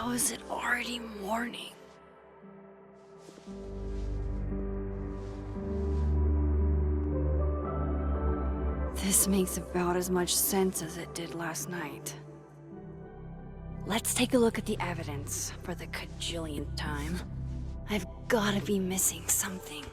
How is it already morning? This makes about as much sense as it did last night. Let's take a look at the evidence for the cajillionth time. I've gotta be missing something.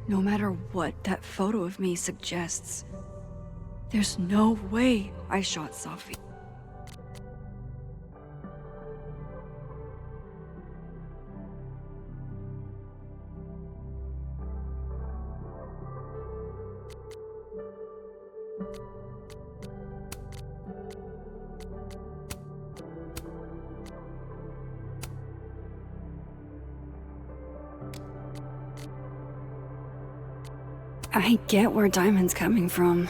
No matter what that photo of me suggests, there's no way I shot Safi. I get where Diamond's coming from.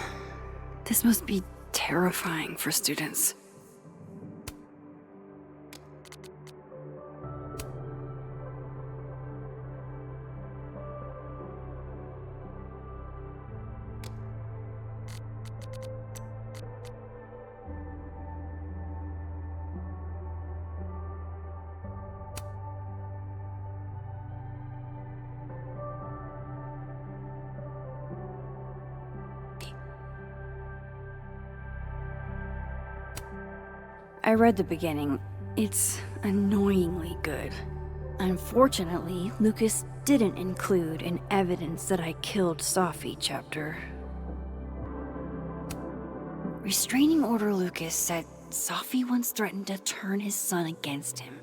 This must be terrifying for students. I read the beginning. It's annoyingly good. Unfortunately, Lucas didn't include an evidence that I killed Safi chapter. Restraining Order Lucas said Safi once threatened to turn his son against him.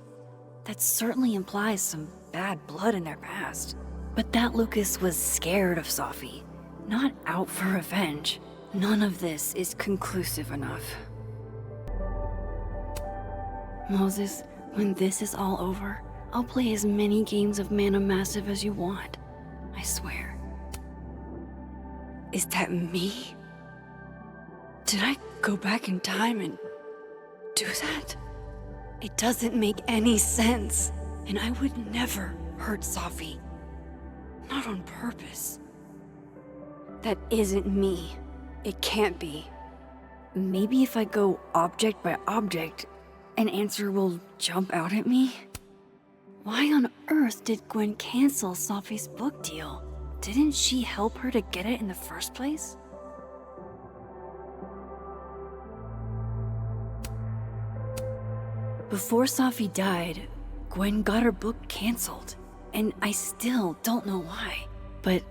That certainly implies some bad blood in their past. But that Lucas was scared of Safi, not out for revenge. None of this is conclusive enough. Moses, when this is all over, I'll play as many games of Mana Massive as you want. I swear. Is that me? Did I go back in time and do that? It doesn't make any sense, and I would never hurt Safi. Not on purpose. That isn't me. It can't be. Maybe if I go object by object, an answer will jump out at me? Why on earth did Gwen cancel Safi's book deal? Didn't she help her to get it in the first place? Before Safi died, Gwen got her book canceled, and I still don't know why. But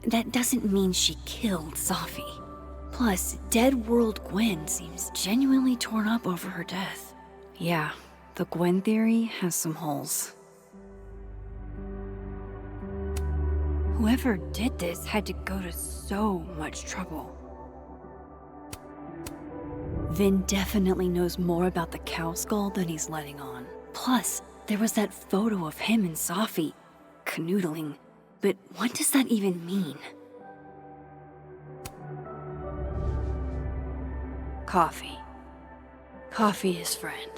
that doesn't mean she killed Safi. Plus, Dead World Gwen seems genuinely torn up over her death. Yeah, the Gwen theory has some holes. Whoever did this had to go to so much trouble. Vin definitely knows more about the cow skull than he's letting on. Plus, there was that photo of him and Safi canoodling. But what does that even mean? Coffee. Coffee is friend.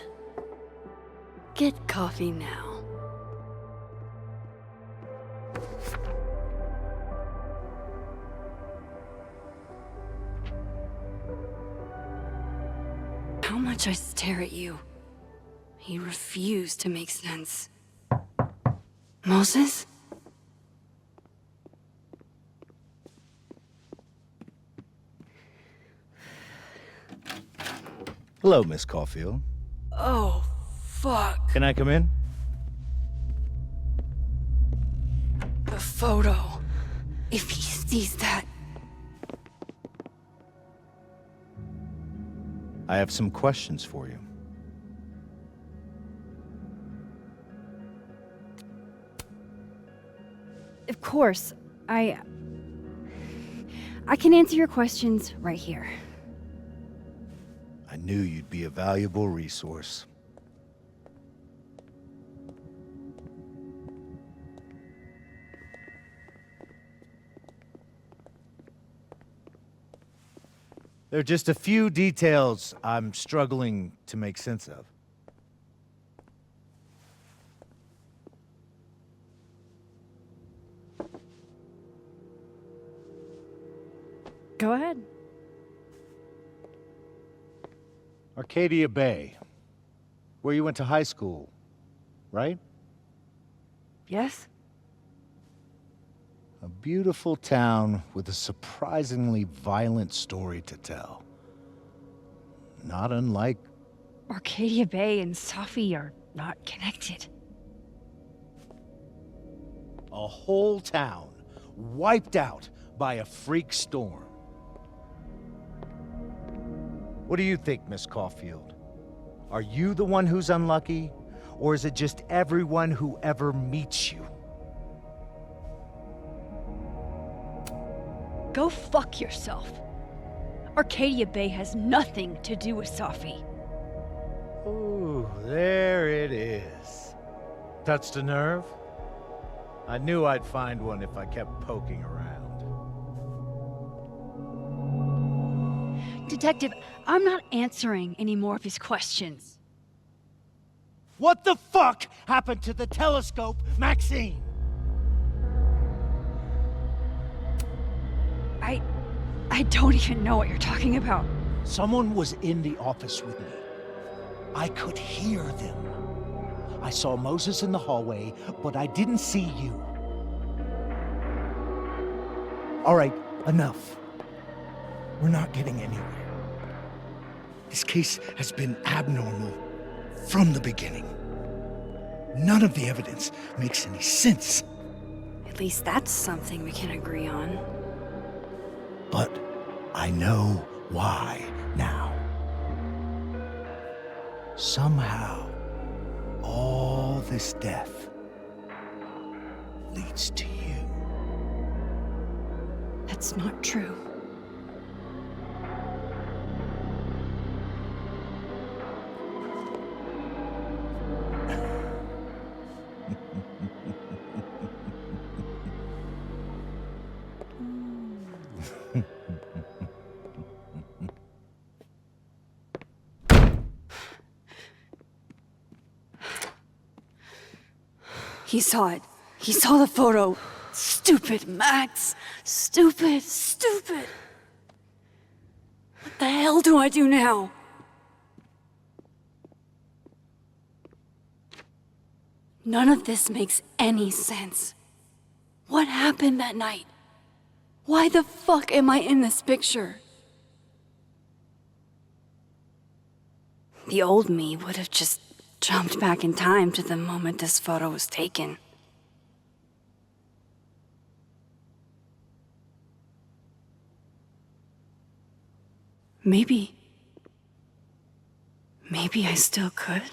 Get coffee now. How much I stare at you. He refused to make sense. Moses? Hello, Miss Caulfield. Oh, fuck. Can I come in? The photo. If he sees that... I have some questions for you. Of course. I can answer your questions right here. I knew you'd be a valuable resource. There are just a few details I'm struggling to make sense of. Go ahead. Arcadia Bay. Where you went to high school, right? Yes? A beautiful town with a surprisingly violent story to tell. Not unlike... Arcadia Bay and Safi are not connected. a whole town wiped out by a freak storm. What do you think, Miss Caulfield? Are you the one who's unlucky, or is it just everyone who ever meets you? Go fuck yourself. Arcadia Bay has nothing to do with Safi. Ooh, there it is. Touched a nerve? I knew I'd find one if I kept poking around. Detective, I'm not answering any more of his questions. What the fuck happened to the telescope, Maxine? I don't even know what you're talking about. Someone was in the office with me. I could hear them. I saw Moses in the hallway, but I didn't see you. All right, enough. We're not getting anywhere. This case has been abnormal from the beginning. None of the evidence makes any sense. At least that's something we can agree on. But I know why now. Somehow, all this death leads to you. That's not true. He saw it. He saw the photo. Stupid Max. Stupid, stupid. What the hell do I do now? None of this makes any sense. What happened that night? Why the fuck am I in this picture? The old me would have just jumped back in time to the moment this photo was taken. Maybe I still could.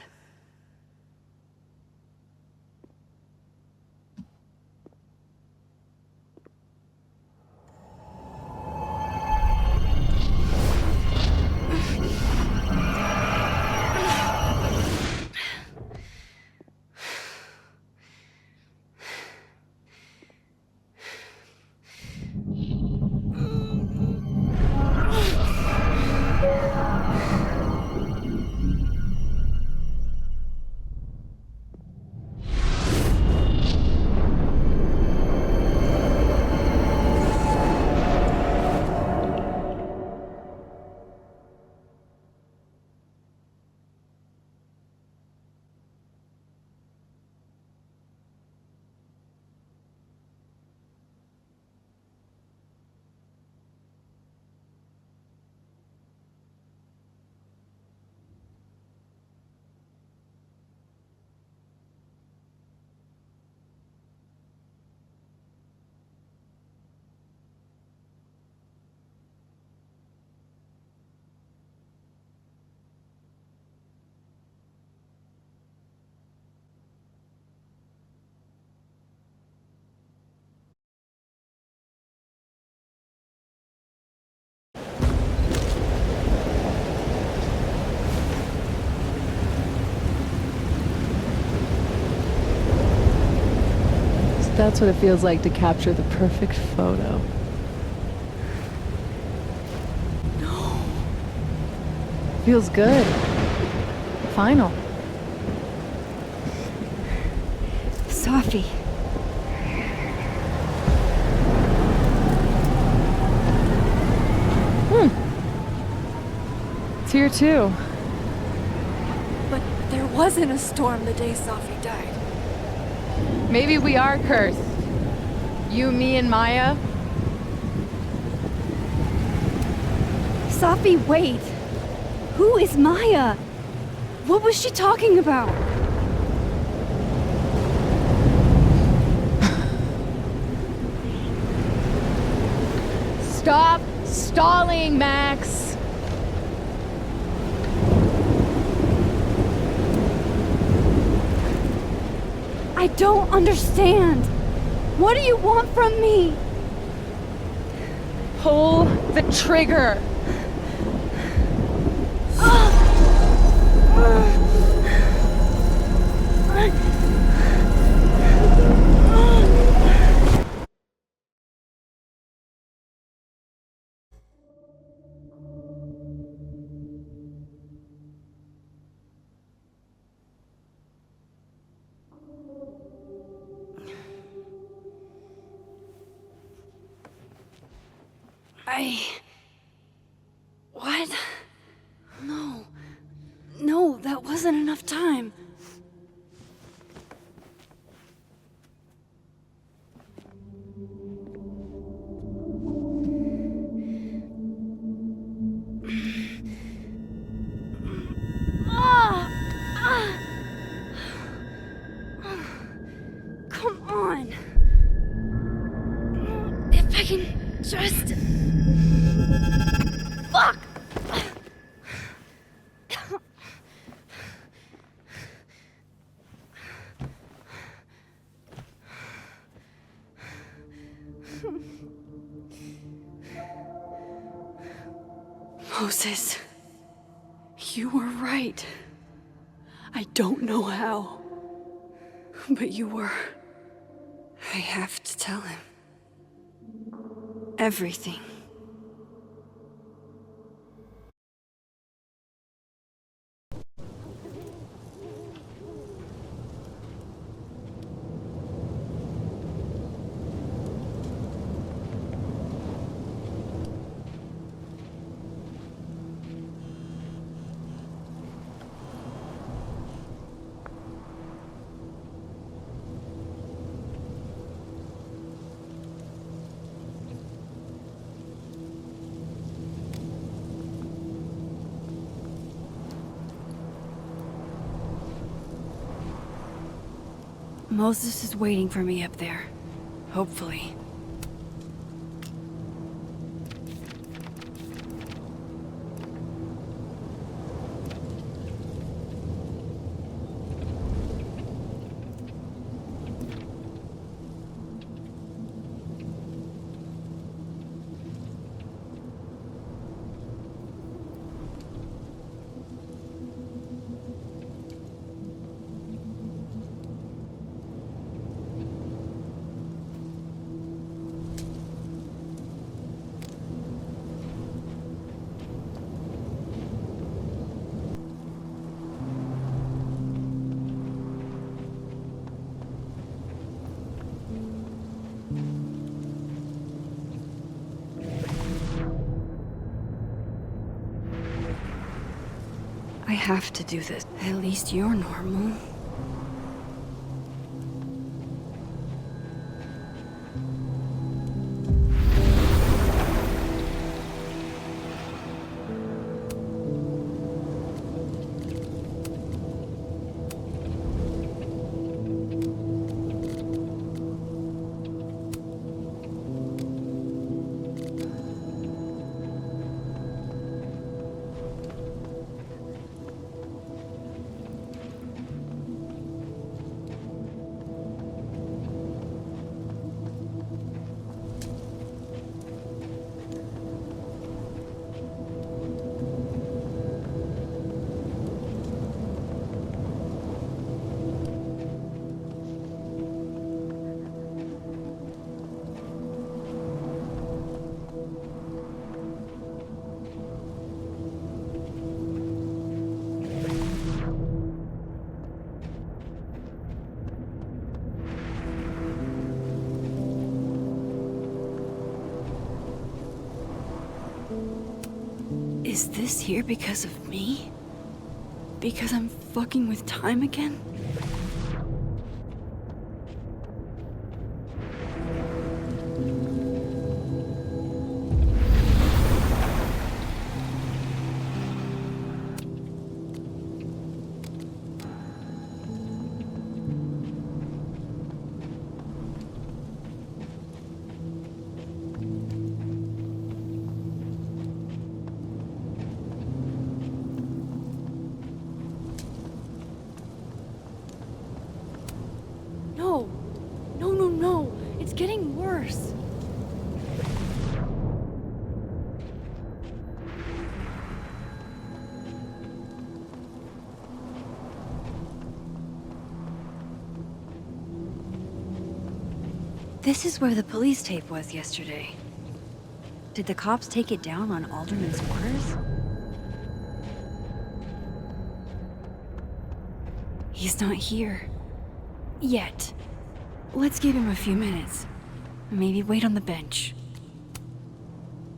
That's what it feels like to capture the perfect photo. No. Feels good. Final. Safi. here too. But there wasn't a storm the day Safi died. Maybe we are cursed. You, me, and Maya. Safi, wait! Who is Maya? What was she talking about? Stop stalling, Max! I don't understand! What do you want from me? Pull the trigger! What? No. No, that wasn't enough time. Come on. If I can just... Fuck! Moses, you were right. I don't know how, but you were. I have to tell him. Everything. Moses is waiting for me up there. Hopefully. I have to do this. At least you're normal. Is this here because of me? Because I'm fucking with time again? No. It's getting worse. This is where the police tape was yesterday. Did the cops take it down on Alderman's orders? He's not here. Yet. Let's give him a few minutes. Maybe wait on the bench.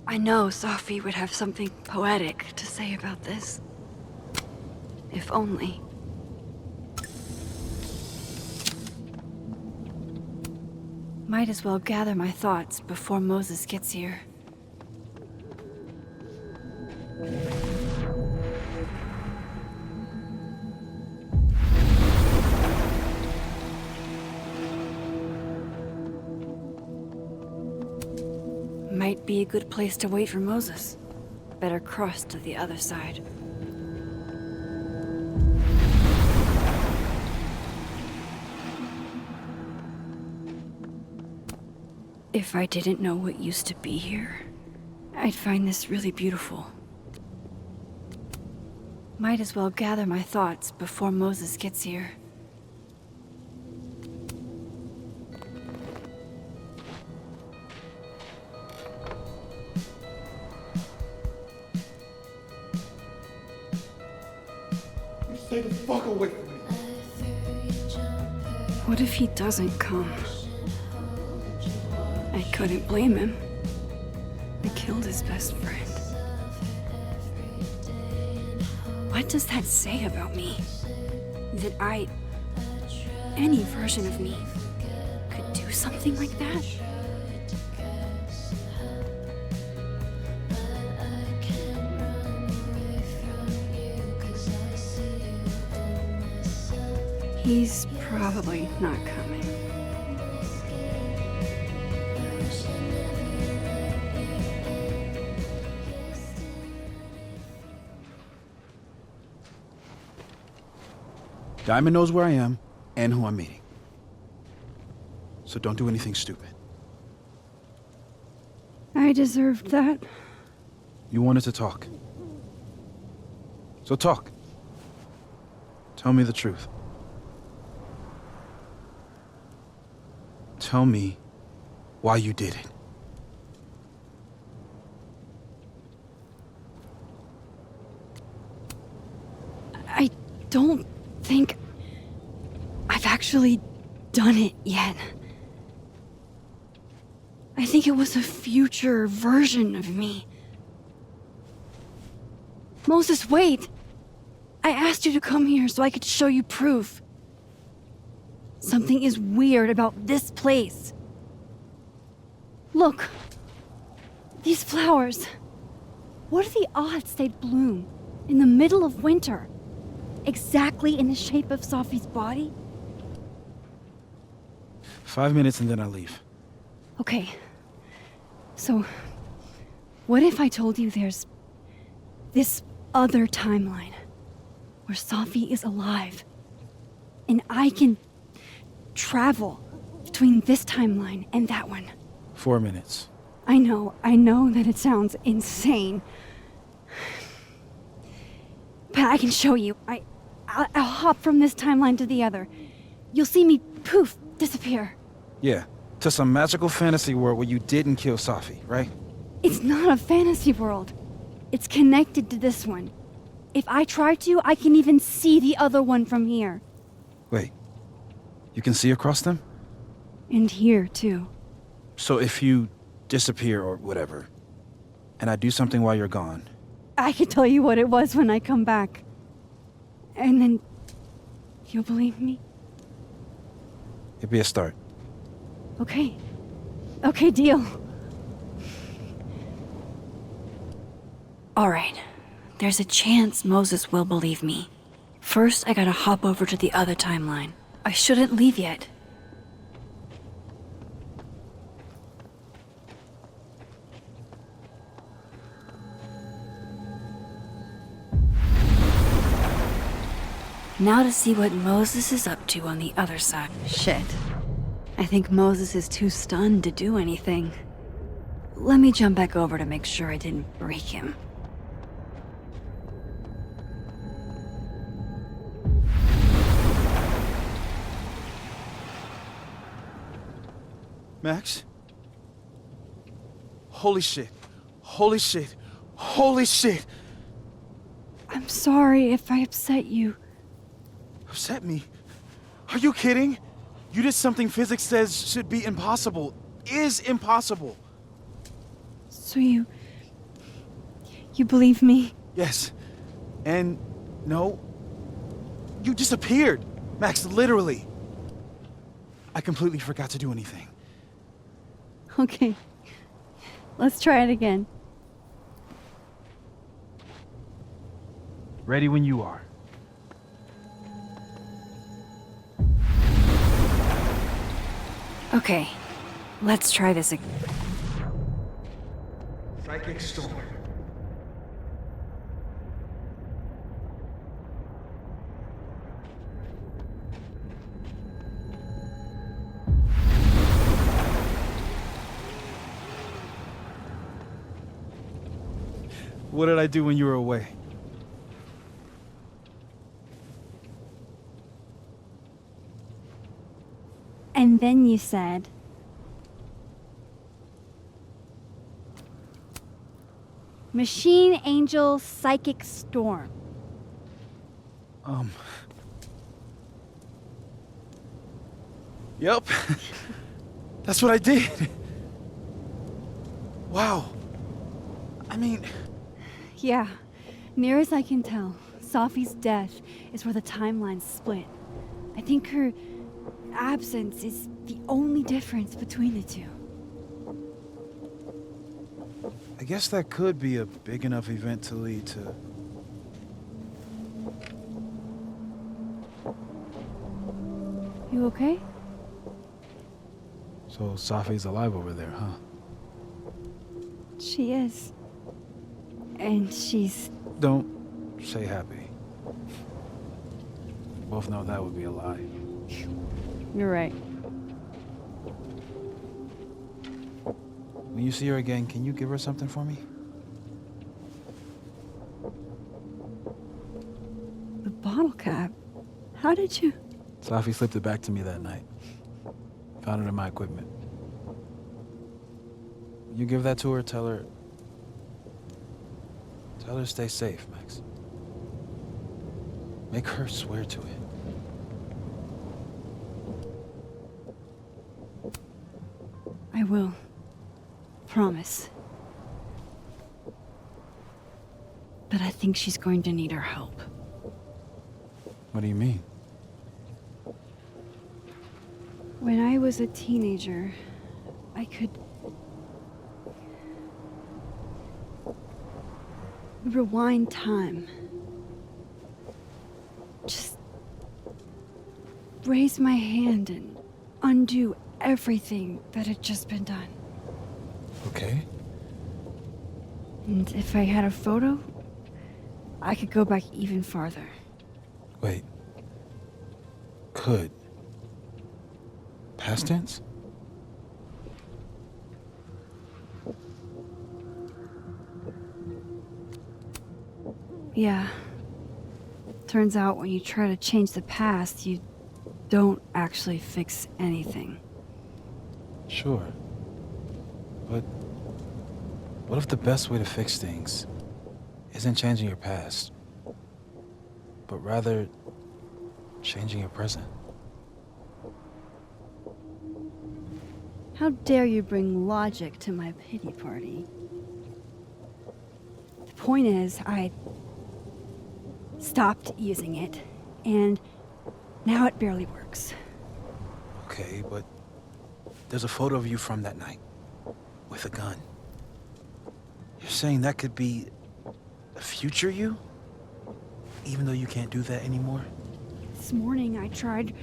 I know Safi would have something poetic to say about this. If only. Might as well gather my thoughts before Moses gets here. Might be a good place to wait for Moses. Better cross to the other side. If I didn't know what used to be here, I'd find this really beautiful. Might as well gather my thoughts before Moses gets here. Stay the fuck away from me. What if he doesn't come? I couldn't blame him. I killed his best friend. What does that say about me? That any version of me, could do something like that? He's probably not coming. Diamond knows where I am and who I'm meeting. So don't do anything stupid. I deserved that. You wanted to talk. So talk. Tell me the truth. Tell me why you did it. I don't think I've actually done it yet. I think it was a future version of me. Moses, wait! I asked you to come here so I could show you proof. Something is weird about this place. Look. These flowers. What are the odds they'd bloom in the middle of winter? Exactly in the shape of Safi's body? 5 minutes and then I'll leave. Okay. So, what if I told you there's this other timeline where Safi is alive and I can travel between this timeline and that one? 4 minutes. I know that it sounds insane. But I can show you. I'll hop from this timeline to the other. You'll see me, poof, disappear. Yeah, to some magical fantasy world where you didn't kill Safi, right? It's not a fantasy world. It's connected to this one. If I try to, I can even see the other one from here. Wait, you can see across them? And here, too. So if you disappear or whatever, and I do something while you're gone, I can tell you what it was when I come back. And then you'll believe me? It'd be a start. Okay. Okay, deal. Alright. There's a chance Moses will believe me. First, I gotta hop over to the other timeline. I shouldn't leave yet. Now to see what Moses is up to on the other side. Shit. I think Moses is too stunned to do anything. Let me jump back over to make sure I didn't break him. Max? Holy shit. Holy shit. Holy shit! I'm sorry if I upset you. Upset me? Are you kidding? You did something physics says should be impossible. Is impossible. So you believe me? Yes. And no. You disappeared. Max, literally. I completely forgot to do anything. Okay. Let's try it again. Ready when you are. Okay. Let's try this again. Psychic storm. What did I do when you were away? And then you said... Machine Angel Psychic Storm. Yep. That's what I did. Wow. I mean... Yeah. Near as I can tell, Safi's death is where the timelines split. I think her absence is the only difference between the two. I guess that could be a big enough event to lead to... You okay? So Safi's alive over there, huh? She is. And she's... Don't say happy. Both know that would be a lie. You're right. When you see her again, can you give her something for me? The bottle cap? How did you... Safi slipped it back to me that night. Found it in my equipment. When you give that to her, tell her to stay safe, Max. Make her swear to it. I will. Promise. But I think she's going to need our help. What do you mean? When I was a teenager, I could... rewind time. Just... raise my hand and undo everything that had just been done. Okay. And if I had a photo, I could go back even farther. Wait. Could. Past tense? Yeah. Turns out when you try to change the past, you don't actually fix anything. Sure. But what if the best way to fix things isn't changing your past, but rather changing your present? How dare you bring logic to my pity party? The point is, I stopped using it, and now it barely works. Okay, but there's a photo of you from that night with a gun. You're saying that could be a future you? Even though you can't do that anymore? This morning I tried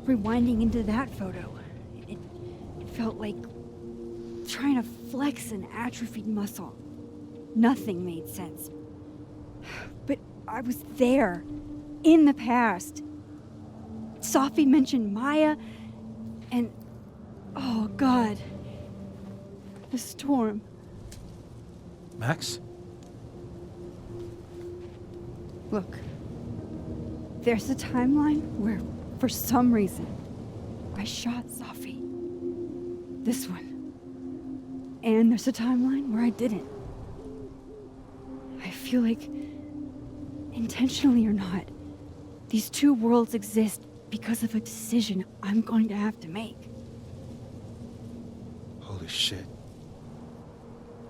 rewinding into that photo. It felt like trying to flex an atrophied muscle. Nothing made sense. But I was there, in the past. Safi mentioned Maya, and oh God, the storm. Max? Look, there's a timeline where, for some reason, I shot Safi. This one. And there's a timeline where I didn't. I feel like, intentionally or not, these two worlds exist because of a decision I'm going to have to make. Holy shit.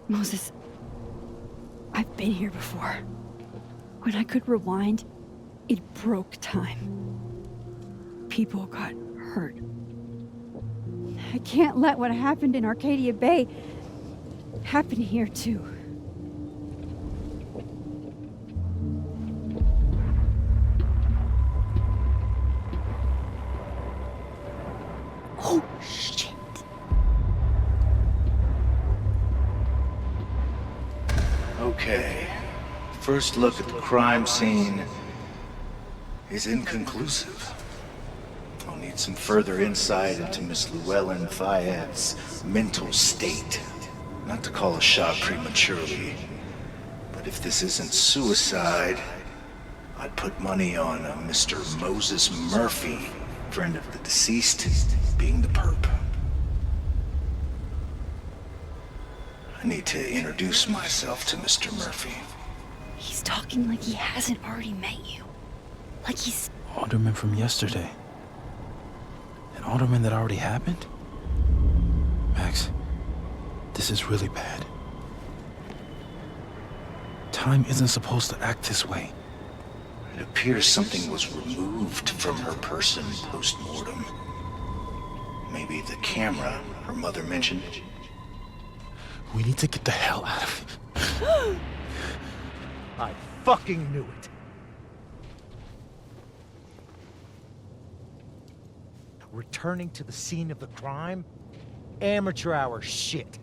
Moses, I've been here before. When I could rewind, it broke time. People got hurt. I can't let what happened in Arcadia Bay happen here too. Oh, shit. Okay. First look at the crime scene is inconclusive. I'll need some further insight into Miss Llewellyn-Fayyad's mental state. Not to call a shot prematurely, but if this isn't suicide, I'd put money on a Mr. Moses Murphy, friend of the deceased, being the perp. I need to introduce myself to Mr. Murphy. He's talking like he hasn't already met you. Like he's... Alderman from yesterday. An alderman that already happened? Max, this is really bad. Time isn't supposed to act this way. It appears something was removed from her person post-mortem. Maybe the camera her mother mentioned. We need to get the hell out of here. I fucking knew it. Returning to the scene of the crime? Amateur hour shit.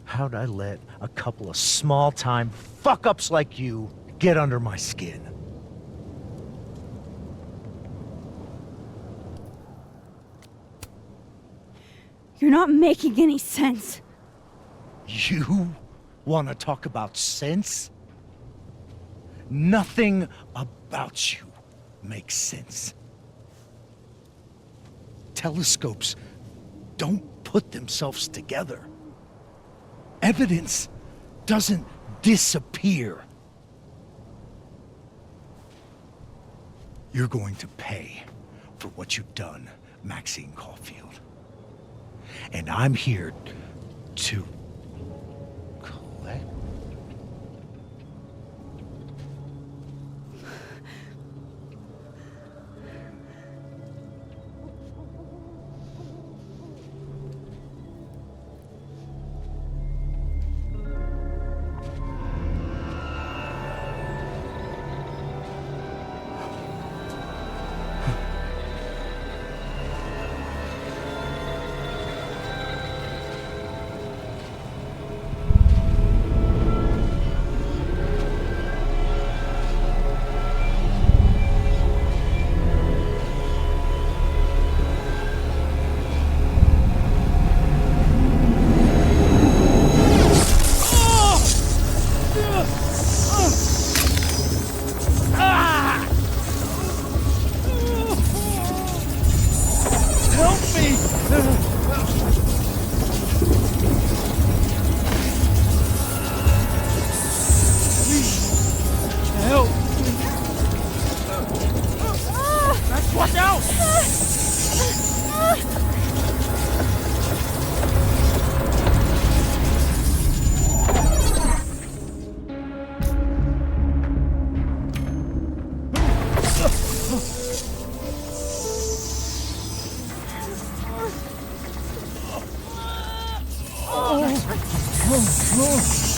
How'd I let a couple of small-time fuck-ups like you get under my skin? You're not making any sense. You want to talk about sense? Nothing about you makes sense. Telescopes don't put themselves together. Evidence doesn't disappear. You're going to pay for what you've done, Max Caulfield. And I'm here to collect.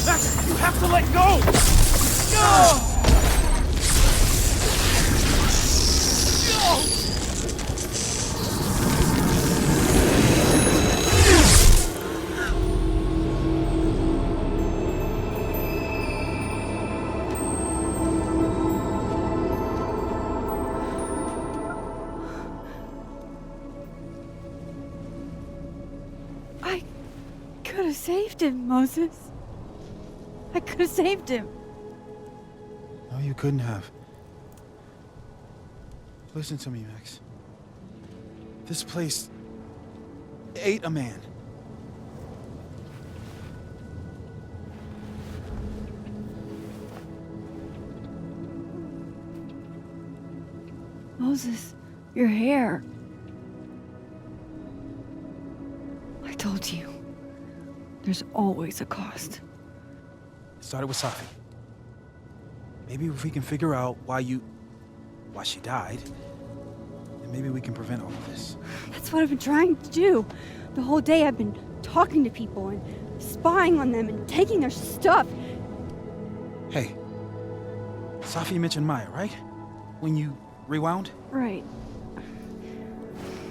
Max, you have to let go! No! I could have saved him, Moses. I could have saved him. No, you couldn't have. Listen to me, Max. This place ate a man. Moses, your hair. I told you. There's always a cost. It started with Safi. Maybe if we can figure out why she died, then maybe we can prevent all of this. That's what I've been trying to do. The whole day I've been talking to people and spying on them and taking their stuff. Hey, Safi mentioned Maya, right? When you rewound? Right.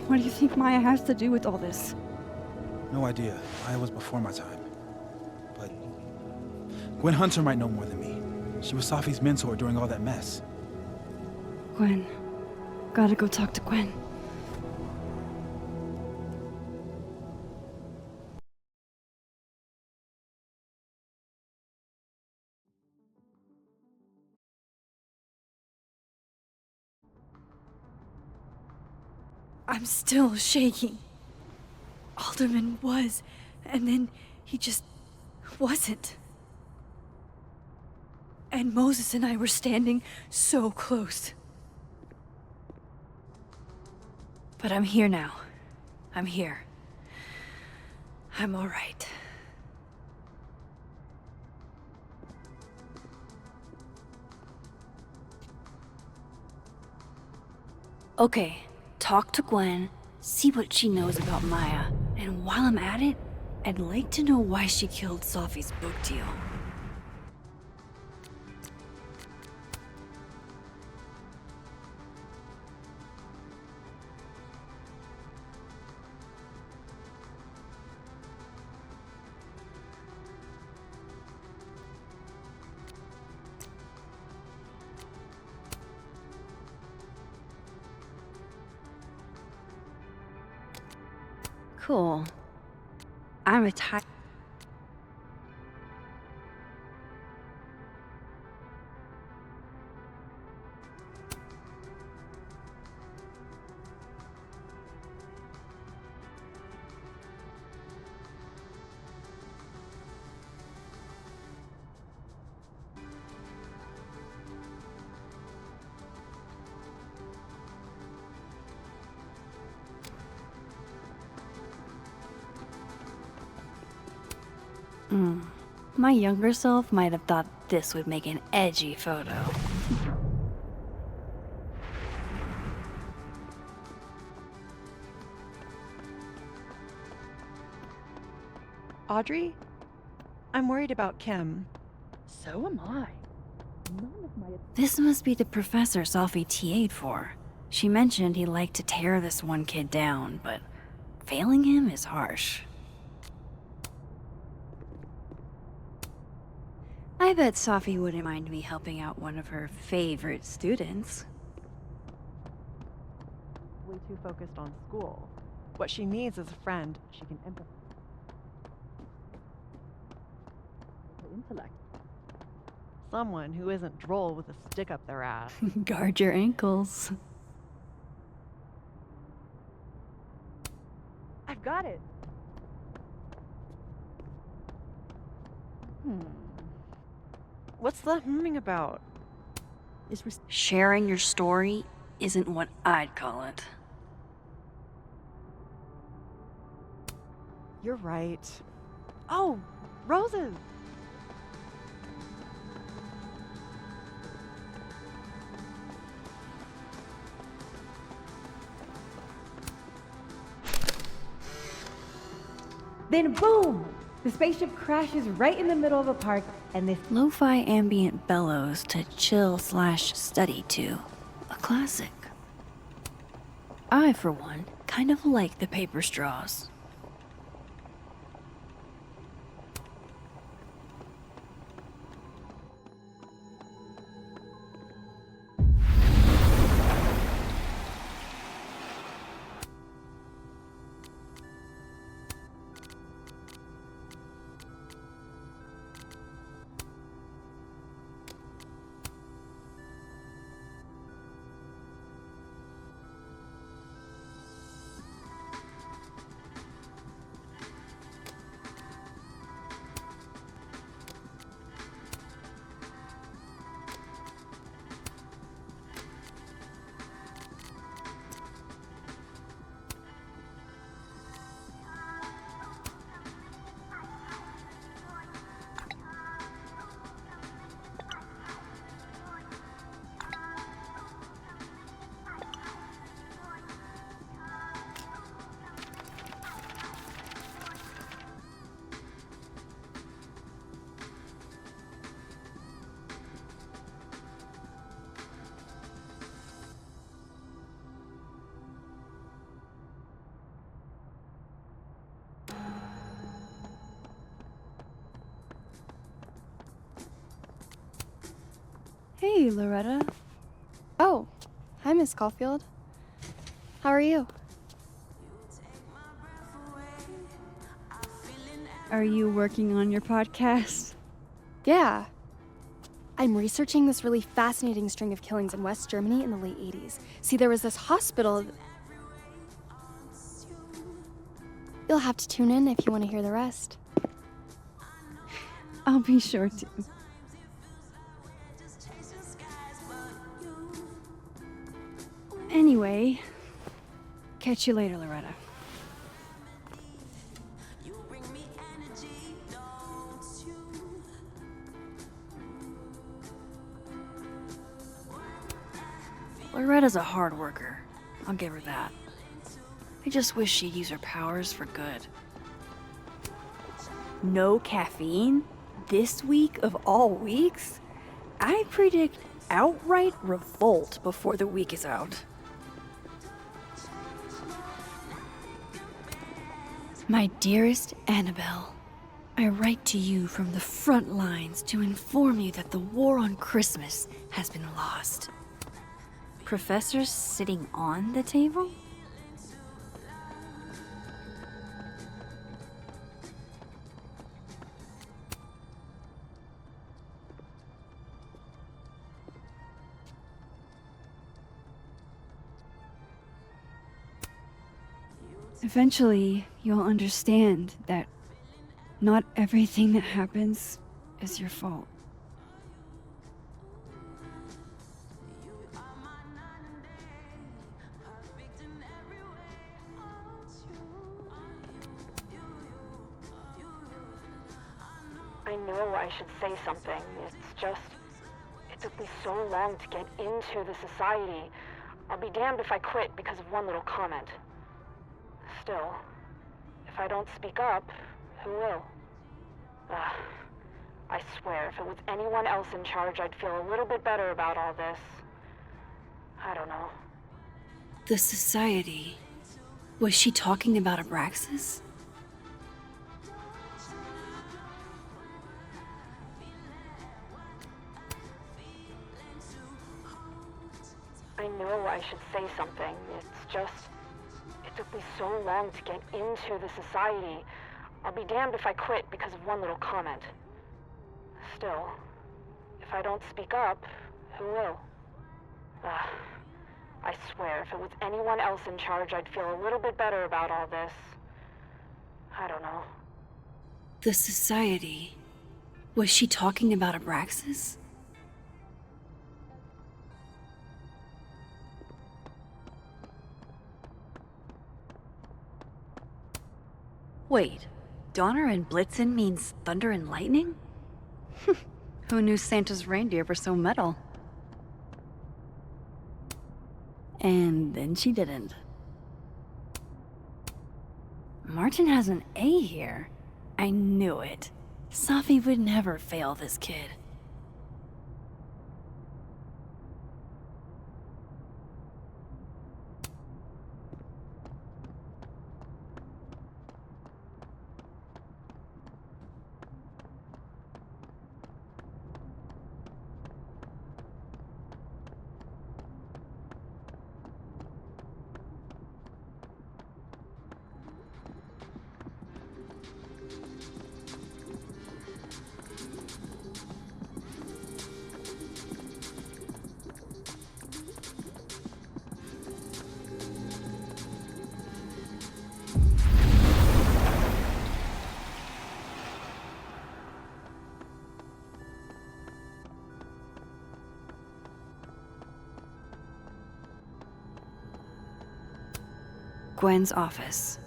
What do you think Maya has to do with all this? No idea. Maya was before my time. But Gwen Hunter might know more than me. She was Safi's mentor during all that mess. Gwen. Gotta go talk to Gwen. I'm still shaking. Alderman was, and then he just wasn't. And Moses and I were standing so close. But I'm here now. I'm here. I'm all right. Okay, talk to Gwen, see what she knows about Maya, and while I'm at it, I'd like to know why she killed Safi's book deal. Cool. I'm a type. My younger self might have thought this would make an edgy photo. Audrey? I'm worried about Kim. So am I. This must be the professor Safi TA'd for. She mentioned he liked to tear this one kid down, but failing him is harsh. I bet Safi wouldn't mind me helping out one of her favorite students. Way too focused on school. What she needs is a friend she can empathize. Her intellect. Someone who isn't droll with a stick up their ass. Guard your ankles. I've got it. What's the humming about? Sharing your story isn't what I'd call it. You're right. Oh, roses! Then boom! The spaceship crashes right in the middle of a park, and this Lo-fi ambient bellows to chill/study to. A classic. I, for one, kind of like the paper straws. Hey, Loretta. Oh, hi, Miss Caulfield. How are you? Are you working on your podcast? Yeah. I'm researching this really fascinating string of killings in West Germany in the late 80s. See, there was this hospital. You'll have to tune in if you want to hear the rest. I'll be sure to. Anyway, catch you later, Loretta. Loretta's a hard worker. I'll give her that. I just wish she'd use her powers for good. No caffeine? This week of all weeks? I predict outright revolt before the week is out. My dearest Annabelle, I write to you from the front lines to inform you that the war on Christmas has been lost. Professors sitting on the table? Eventually, you'll understand that not everything that happens is your fault. I know I should say something. It's just, it took me so long to get into the society. I'll be damned if I quit because of one little comment. Still, if I don't speak up, who will? I swear, if it was anyone else in charge, I'd feel a little bit better about all this. I don't know. The society. Was she talking about Abraxas? I know I should say something. It's just, it took me so long to get into the society. I'll be damned if I quit because of one little comment. Still, if I don't speak up, who will? I swear, if it was anyone else in charge, I'd feel a little bit better about all this. I don't know. The society. Was she talking about Abraxas? Wait, Donner and Blitzen means thunder and lightning? Who knew Santa's reindeer were so metal? And then she didn't. Martin has an A here. I knew it. Safi would never fail this kid. Gwen's office.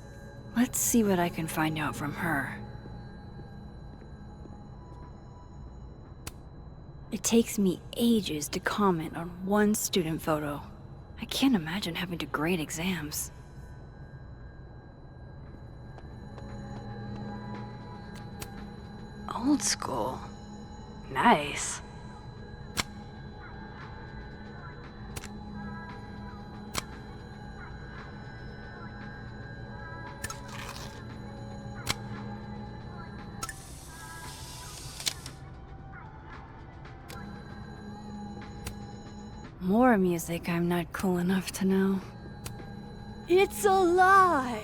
Let's see what I can find out from her. It takes me ages to comment on one student photo. I can't imagine having to grade exams. Old school. Nice. More music I'm not cool enough to know. It's alive!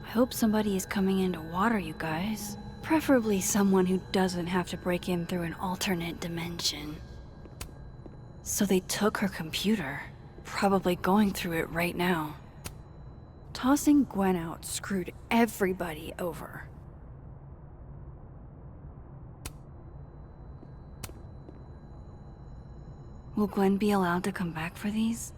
I hope somebody is coming in to water you guys. Preferably someone who doesn't have to break in through an alternate dimension. So they took her computer. Probably going through it right now. Tossing Gwen out screwed everybody over. Will Gwen be allowed to come back for these?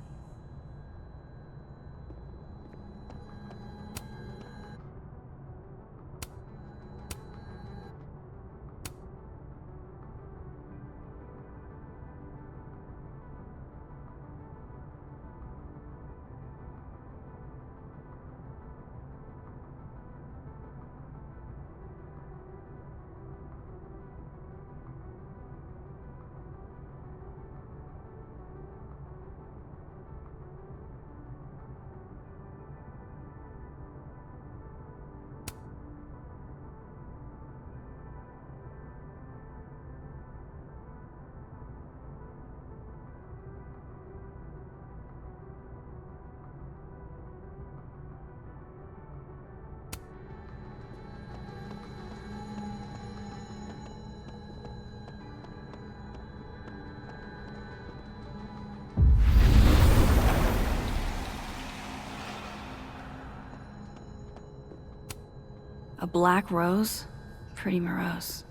A black rose? Pretty morose.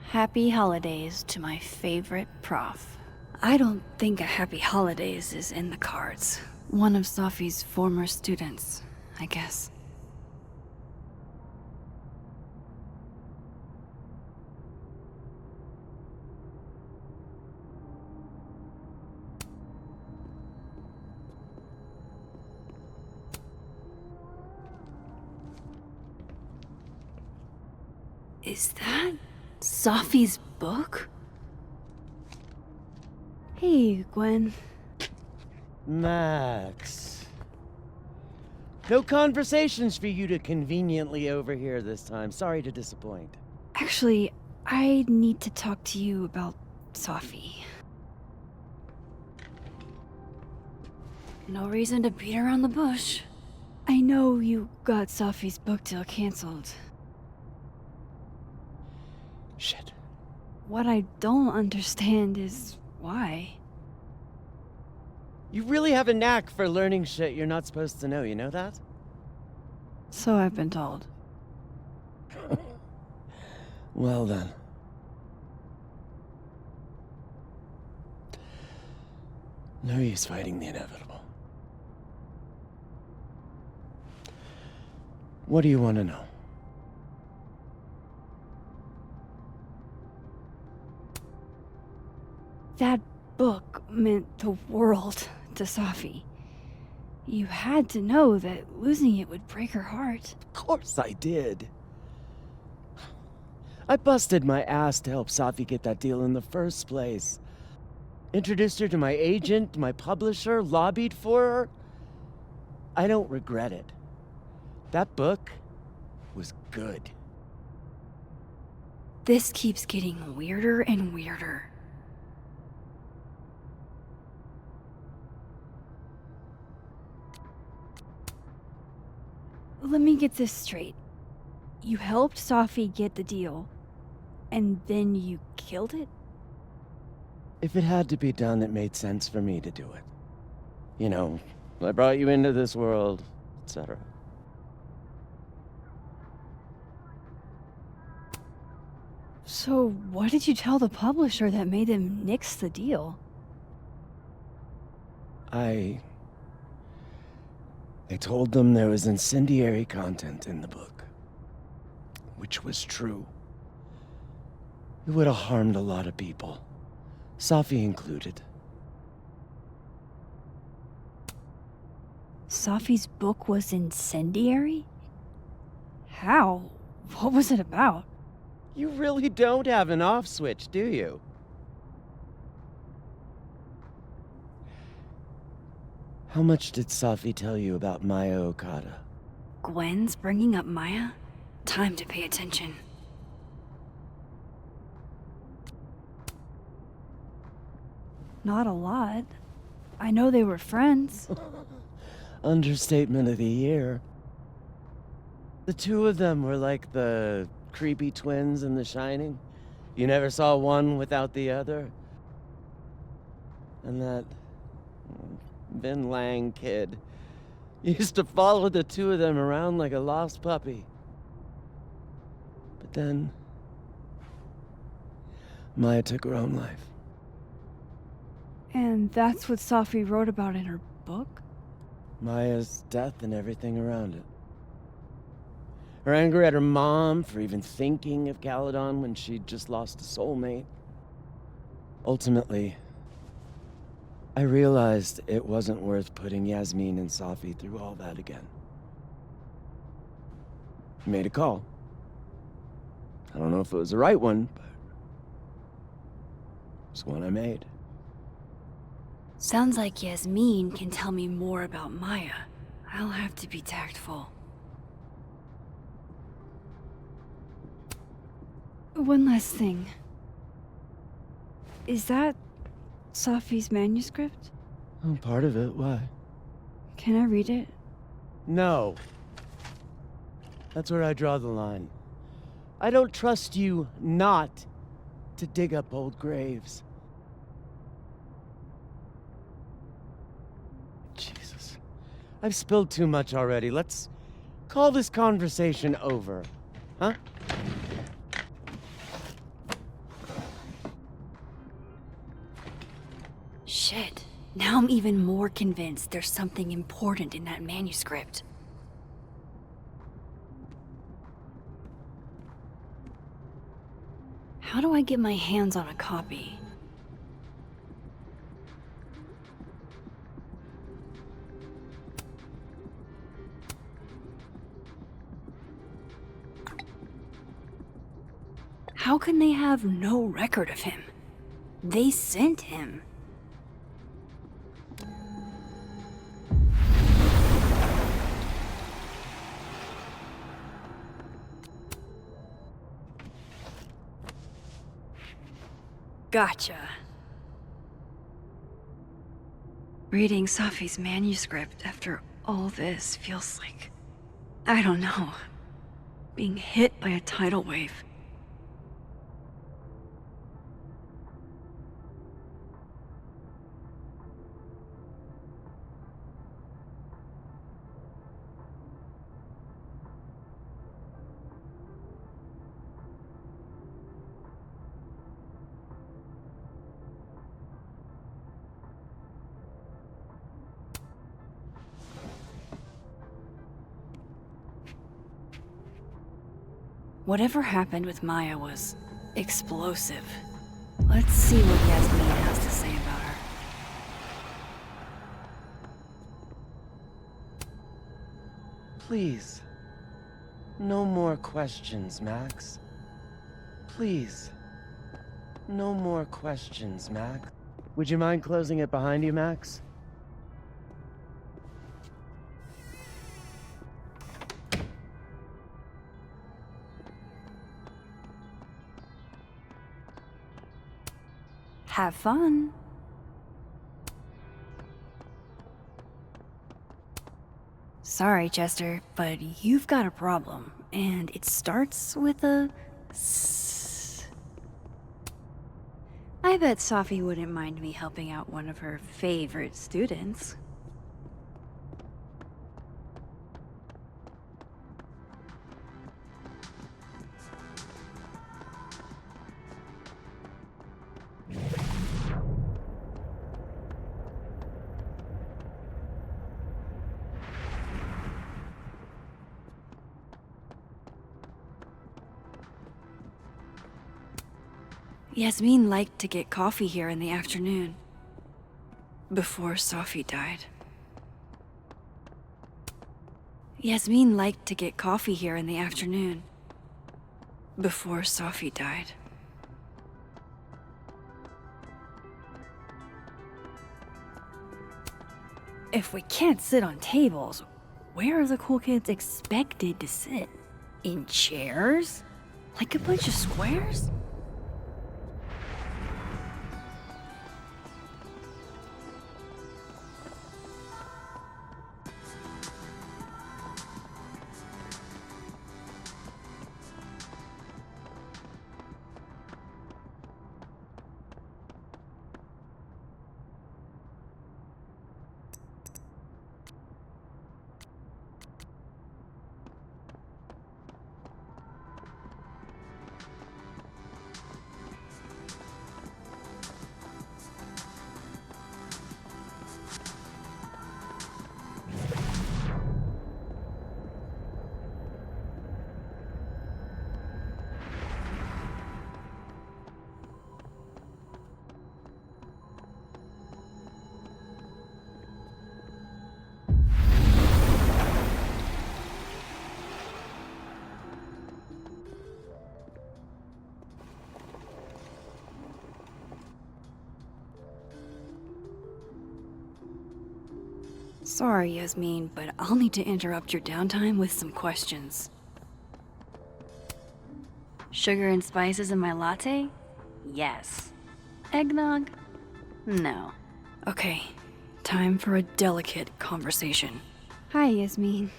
Happy holidays to my favorite prof. I don't think a happy holidays is in the cards. One of Safi's former students, I guess. Is that Safi's book? Hey, Gwen. Max. No conversations for you to conveniently overhear this time. Sorry to disappoint. Actually, I need to talk to you about Safi. No reason to beat around the bush. I know you got Safi's book deal canceled. Shit. What I don't understand is why. You really have a knack for learning shit you're not supposed to know, you know that? So I've been told. Well then. No use fighting the inevitable. What do you want to know? meant the world to Safi. You had to know that losing it would break her heart. Of course I did. I busted my ass to help Safi get that deal in the first place. Introduced her to my agent, my publisher, lobbied for her. I don't regret it. That book was good. This keeps getting weirder and weirder. Let me get this straight. You helped Safi get the deal, and then you killed it? If it had to be done, it made sense for me to do it. You know, I brought you into this world, etc. So what did you tell the publisher that made them nix the deal? I told them there was incendiary content in the book. Which was true. It would have harmed a lot of people. Safi included. Safi's book was incendiary? How? What was it about? You really don't have an off switch, do you? How much did Safi tell you about Maya Okada? Gwen's bringing up Maya? Time to pay attention. Not a lot. I know they were friends. Understatement of the year. The two of them were like the creepy twins in The Shining. You never saw one without the other. And that Vin Lang kid used to follow the two of them around like a lost puppy. But then Maya took her own life. And that's what Safi wrote about in her book? Maya's death and everything around it. Her anger at her mom for even thinking of Caledon when she'd just lost a soulmate. Ultimately, I realized it wasn't worth putting Yasmin and Safi through all that again. I made a call. I don't know if it was the right one, but it's one I made. Sounds like Yasmin can tell me more about Maya. I'll have to be tactful. One last thing. Is that Safi's manuscript? Oh, part of it. Why? Can I read it? No. That's where I draw the line. I don't trust you not to dig up old graves. Jesus. I've spilled too much already. Let's call this conversation over. Huh? Shit. Now I'm even more convinced there's something important in that manuscript. How do I get my hands on a copy? How can they have no record of him? They sent him. Gotcha. Reading Safi's manuscript after all this feels like, I don't know, being hit by a tidal wave. Whatever happened with Maya was explosive. Let's see what Yasmin has to say about her. Please. No more questions, Max. Please. No more questions, Max. Would you mind closing it behind you, Max? Have fun. Sorry, Chester, but you've got a problem, and it starts with a S. I bet Safi wouldn't mind me helping out one of her favorite students. Yasmin liked to get coffee here in the afternoon. Before Safi died. Yasmin liked to get coffee here in the afternoon. Before Safi died. If we can't sit on tables, where are the cool kids expected to sit? In chairs? Like a bunch of squares? Sorry, Yasmin, but I'll need to interrupt your downtime with some questions. Sugar and spices in my latte? Yes. Eggnog? No. Okay, time for a delicate conversation. Hi, Yasmin.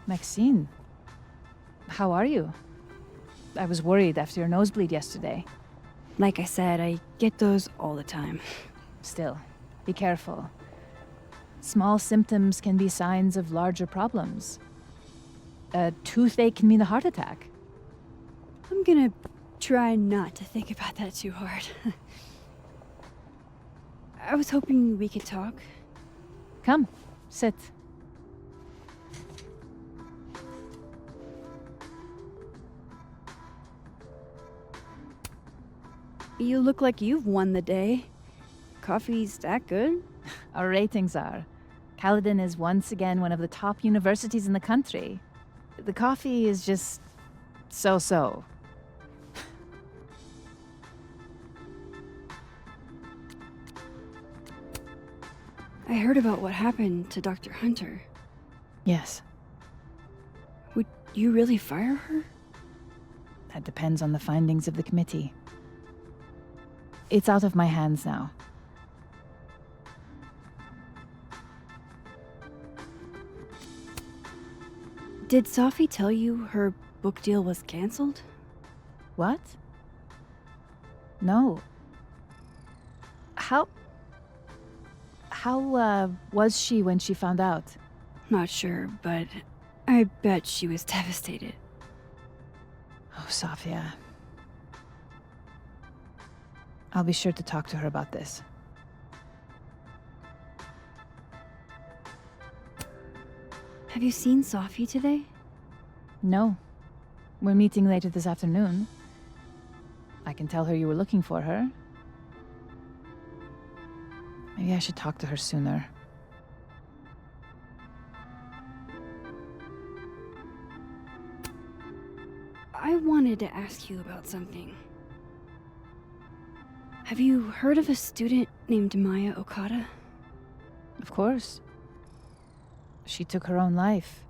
Maxine, how are you? I was worried after your nosebleed yesterday. Like I said, I get those all the time. Still, be careful. Small symptoms can be signs of larger problems. A toothache can mean a heart attack. I'm gonna try not to think about that too hard. I was hoping we could talk. Come, sit. You look like you've won the day. Coffee's that good? Our ratings are. Caledon is once again one of the top universities in the country. The coffee is just so-so. I heard about what happened to Dr. Hunter. Yes. Would you really fire her? That depends on the findings of the committee. It's out of my hands now. Did Safi tell you her book deal was canceled? What? No. How was she when she found out? Not sure, but I bet she was devastated. Oh, Safiya. I'll be sure to talk to her about this. Have you seen Safi today? No. We're meeting later this afternoon. I can tell her you were looking for her. Maybe I should talk to her sooner. I wanted to ask you about something. Have you heard of a student named Maya Okada? Of course. She took her own life.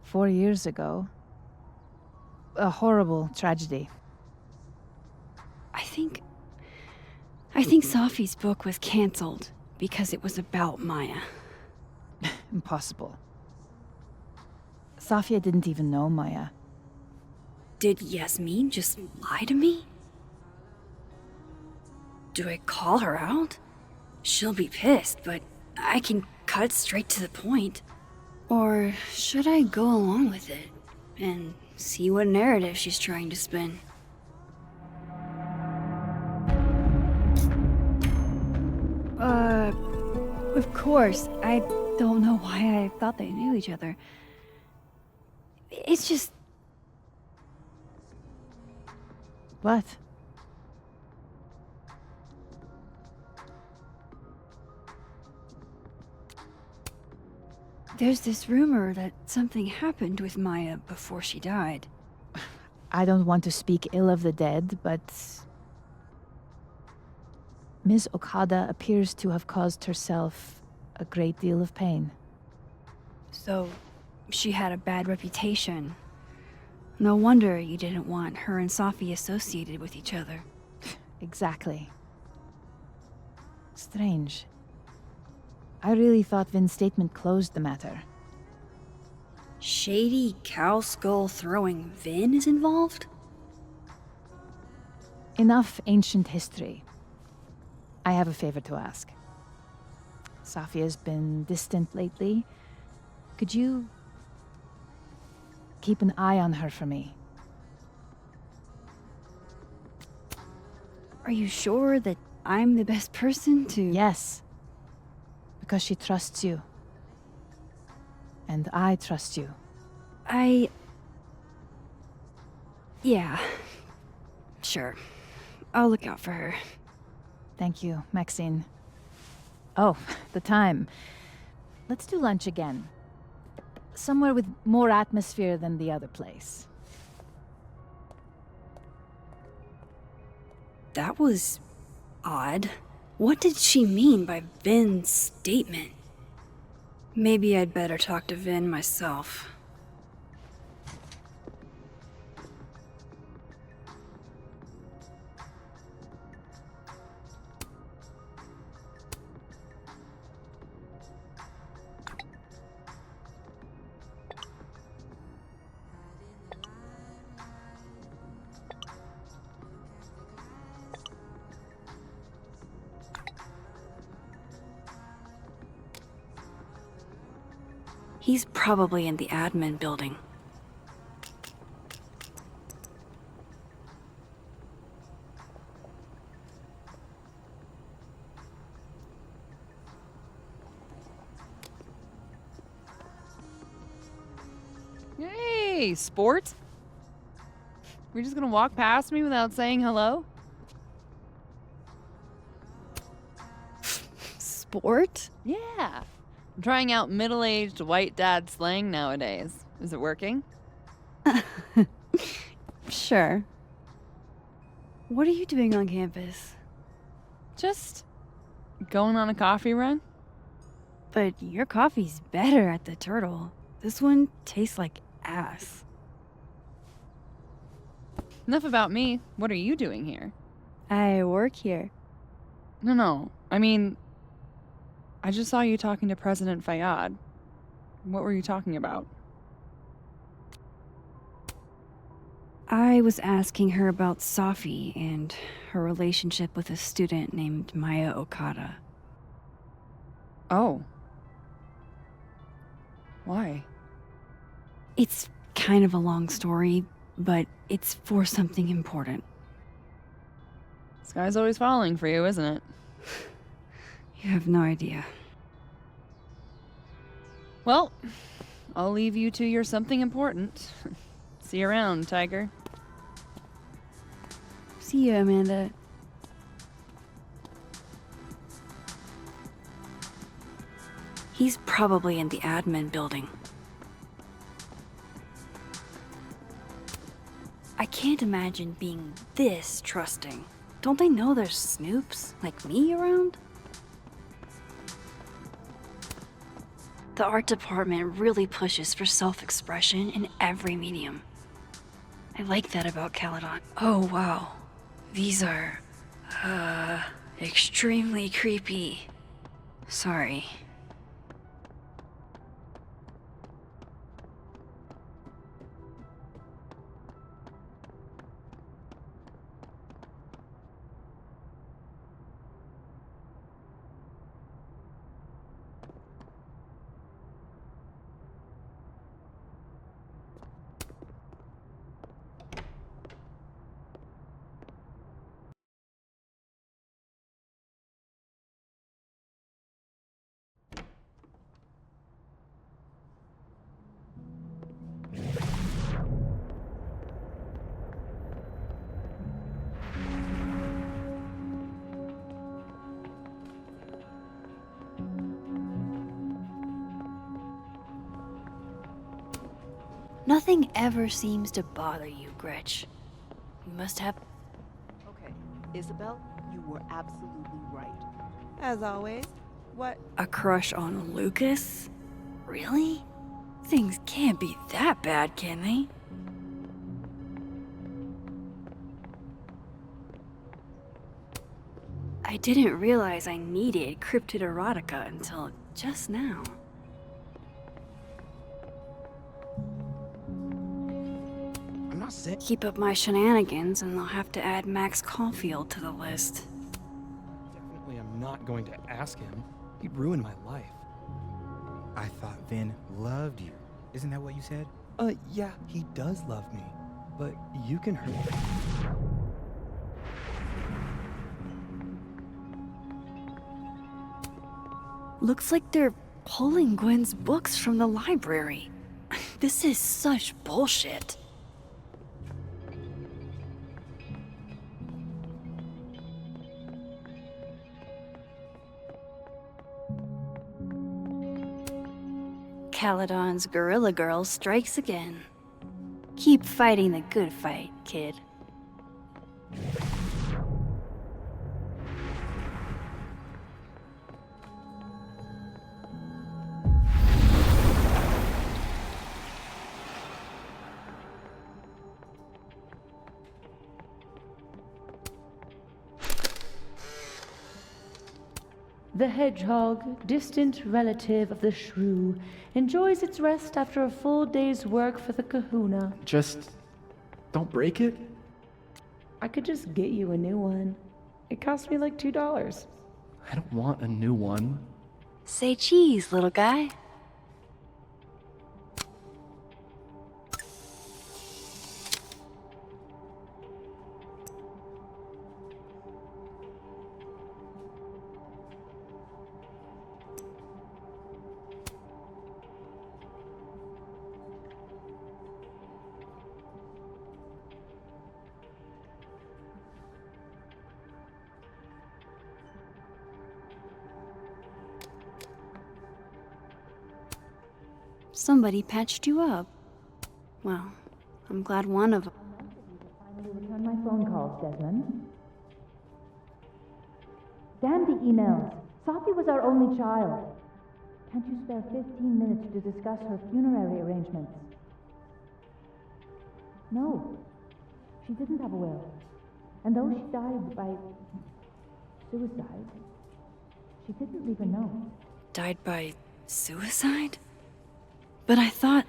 4 years ago. A horrible tragedy. I think Safi's book was cancelled because it was about Maya. Impossible. Safiya didn't even know Maya. Did Yasmin just lie to me? Do I call her out? She'll be pissed, but I can cut straight to the point. Or should I go along with it and see what narrative she's trying to spin? Of course. I don't know why I thought they knew each other. It's just... What? There's this rumor that something happened with Maya before she died. I don't want to speak ill of the dead, but... Ms. Okada appears to have caused herself a great deal of pain. So, she had a bad reputation. No wonder you didn't want her and Safi associated with each other. Exactly. Strange. I really thought Vin's statement closed the matter. Shady cow skull throwing Vin is involved? Enough ancient history. I have a favor to ask. Safiya's been distant lately. Could you keep an eye on her for me? Are you sure that I'm the best person to... Yes. Because she trusts you. And I trust you. Yeah. Sure. I'll look out for her. Thank you, Maxine. Oh, the time. Let's do lunch again. Somewhere with more atmosphere than the other place. That was... odd. What did she mean by Vin's statement? Maybe I'd better talk to Vin myself. He's probably in the admin building. Hey, sport? You're just gonna walk past me without saying hello? Sport? Yeah. I'm trying out middle-aged white dad slang nowadays. Is it working? Sure. What are you doing on campus? Just going on a coffee run. But your coffee's better at the Turtle. This one tastes like ass. Enough about me. What are you doing here? I work here. No. I mean, I just saw you talking to President Fayyad. What were you talking about? I was asking her about Safi and her relationship with a student named Maya Okada. Oh. Why? It's kind of a long story, but it's for something important. This guy's always falling for you, isn't it? You have no idea. Well, I'll leave you to your something important. See you around, Tiger. See you, Amanda. He's probably in the admin building. I can't imagine being this trusting. Don't they know there's snoops like me around? The art department really pushes for self-expression in every medium. I like that about Caledon. Oh wow, these are, extremely creepy. Sorry. Nothing ever seems to bother you, Gretch. You must have... Okay, Isabel, you were absolutely right. As always, what? a crush on Lucas? Really? Things can't be that bad, can they? I didn't realize I needed cryptid erotica until just now. I'm not sick. Keep up my shenanigans and I'll have to add Max Caulfield to the list. Definitely I'm not going to ask him. He'd ruin my life. I thought Vin loved you. Isn't that what you said? Yeah, he does love me. But you can hurt me. Looks like they're pulling Gwen's books from the library. This is such bullshit. Caledon's Gorilla Girl strikes again. Keep fighting the good fight, kid. The hedgehog, distant relative of the shrew, enjoys its rest after a full day's work for the kahuna. Just don't break it? I could just get you a new one. It cost me like $2. I don't want a new one. Say cheese, little guy. Somebody patched you up. Well, I'm glad one of them. Finally return my phone calls, Desmond. Damn the emails. Safi was our only child. Can't you spare 15 minutes to discuss her funerary arrangements? No. She didn't have a will. And though she died by suicide, she didn't leave a note. Died by suicide? But I thought...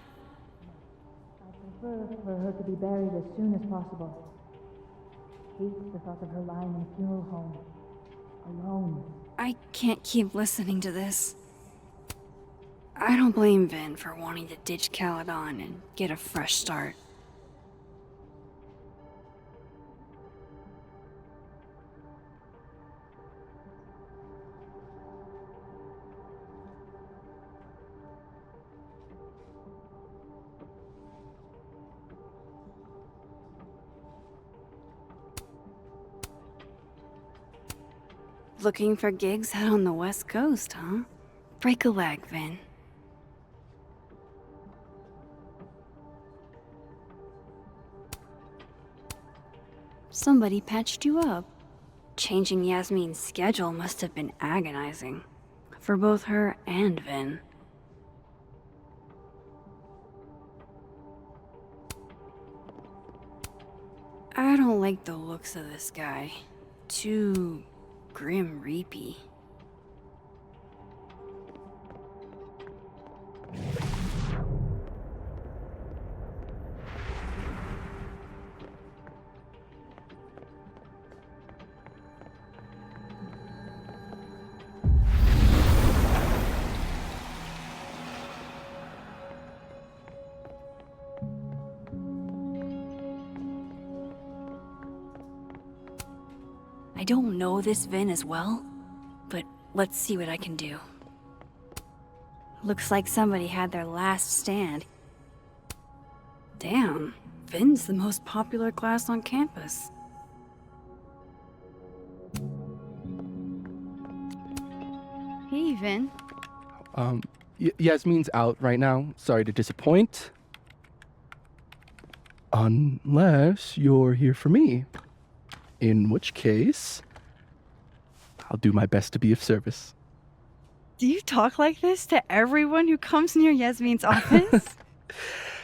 I prefer for her to be buried as soon as possible. Hate the thought of her lying in a funeral home, alone. I can't keep listening to this. I don't blame Vin for wanting to ditch Caledon and get a fresh start. Looking for gigs out on the West Coast, huh? Break a leg, Vin. Somebody patched you up. Changing Yasmin's schedule must have been agonizing. For both her and Vin. I don't like the looks of this guy. Too grim reapy. I don't know this Vin as well, but let's see what I can do. Looks like somebody had their last stand. Damn, Vin's the most popular class on campus. Hey, Vin. Yasmin's out right now. Sorry to disappoint. Unless you're here for me. In which case, I'll do my best to be of service. Do you talk like this to everyone who comes near Yasmin's office?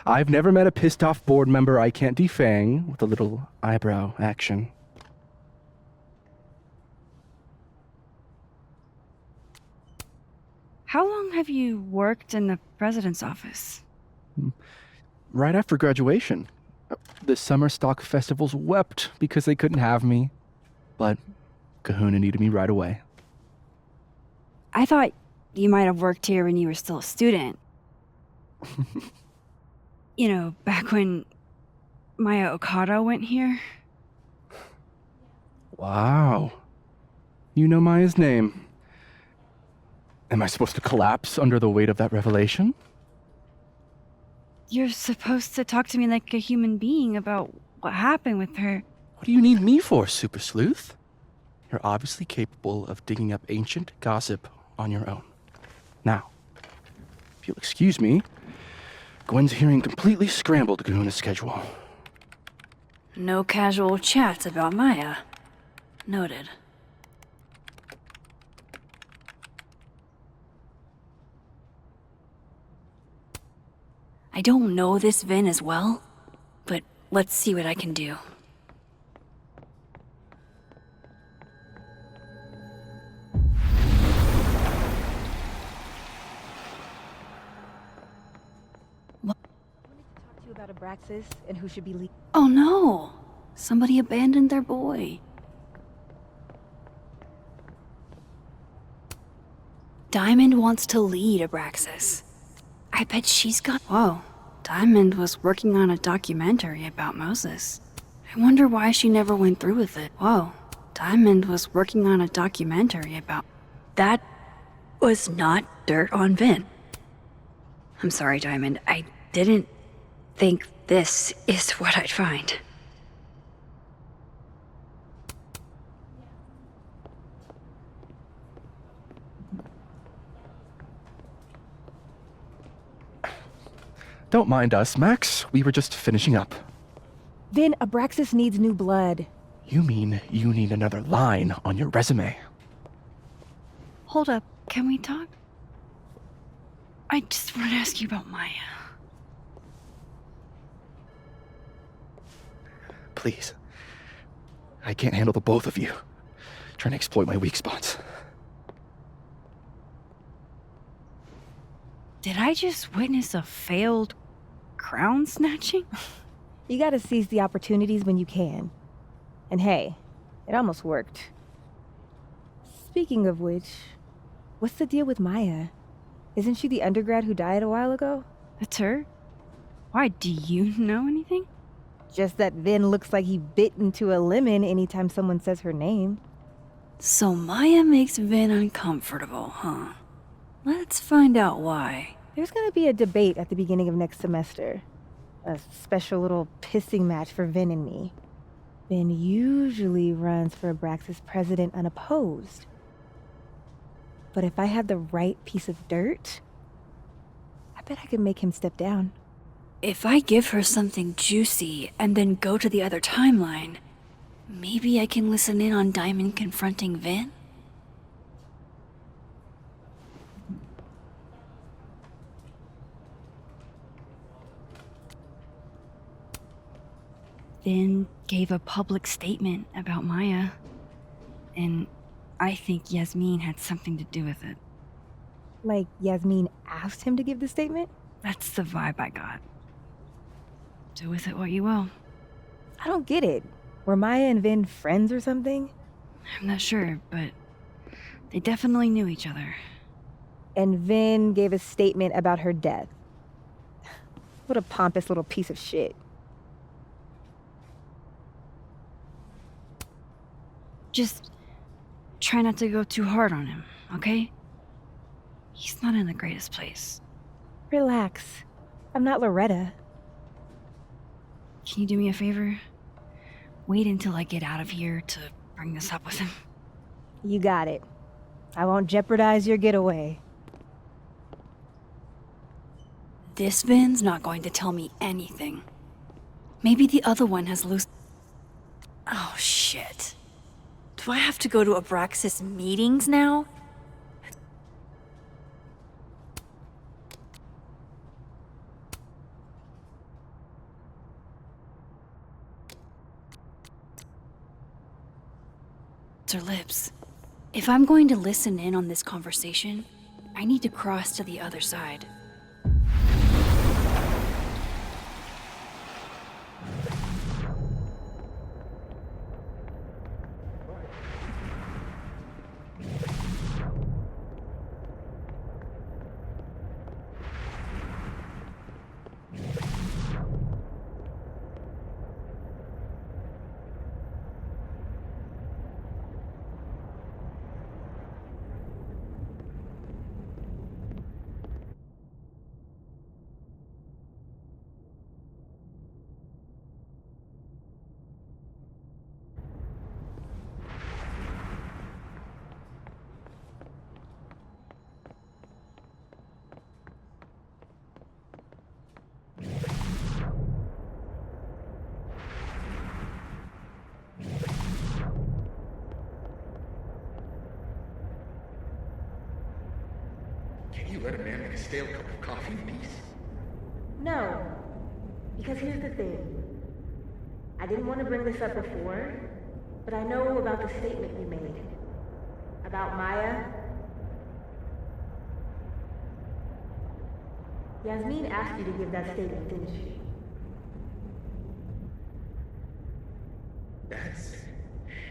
I've never met a pissed off board member I can't defang with a little eyebrow action. How long have you worked in the president's office? Right after graduation. The summer stock festivals wept because they couldn't have me. But Kahuna needed me right away. I thought you might have worked here when you were still a student. You know, back when Maya Okada went here. Wow. You know Maya's name. Am I supposed to collapse under the weight of that revelation? You're supposed to talk to me like a human being about what happened with her. What do you need me for, Super Sleuth? You're obviously capable of digging up ancient gossip on your own. Now, if you'll excuse me, Gwen's hearing completely scrambled Kahuna's schedule. No casual chats about Maya. Noted. I don't know this Vin as well, but let's see what I can do. About Abraxas and who should be leading. Oh no! Somebody abandoned their boy. Diamond wants to lead Abraxas. I bet she's got... Whoa. Diamond was working on a documentary about Moses. I wonder why she never went through with it. Whoa. Diamond was working on a documentary about... That was not dirt on Vin. I'm sorry, Diamond. I didn't think this is what I'd find. Don't mind us, Max. We were just finishing up. Vin, Abraxas needs new blood. You mean you need another line on your resume? Hold up. Can we talk? I just want to ask you about Maya. Please. I can't handle the both of you. Trying to exploit my weak spots. Did I just witness a failed crown snatching? You gotta seize the opportunities when you can. And hey, it almost worked. Speaking of which, what's the deal with Maya? Isn't she the undergrad who died a while ago? That's her? Why, do you know anything? Just that Vin looks like he bit into a lemon anytime someone says her name. So Maya makes Vin uncomfortable, huh? Let's find out why. There's gonna be a debate at the beginning of next semester. A special little pissing match for Vin and me. Vin usually runs for Abraxas president unopposed. But if I have the right piece of dirt, I bet I could make him step down. If I give her something juicy and then go to the other timeline, Maybe I can listen in on Diamond confronting Vin? Vin gave a public statement about Maya, and I think Yasmin had something to do with it. Like Yasmin asked him to give the statement? That's the vibe I got. Do with it what you will. I don't get it. Were Maya and Vin friends or something? I'm not sure, but they definitely knew each other. And Vin gave a statement about her death. What a pompous little piece of shit. Just try not to go too hard on him, okay? He's not in the greatest place. Relax. I'm not Loretta. Can you do me a favor? Wait until I get out of here to bring this up with him. You got it. I won't jeopardize your getaway. This Vin's not going to tell me anything. Maybe the other one has loose... Oh, shit. Do I have to go to Abraxas meetings now? Her lips. If I'm going to listen in on this conversation, I need to cross to the other side. You let a man make a stale cup of coffee in peace? No. Because here's the thing. I didn't want to bring this up before, but I know about the statement you made. About Maya. Yasmin asked you to give that statement, didn't she? That's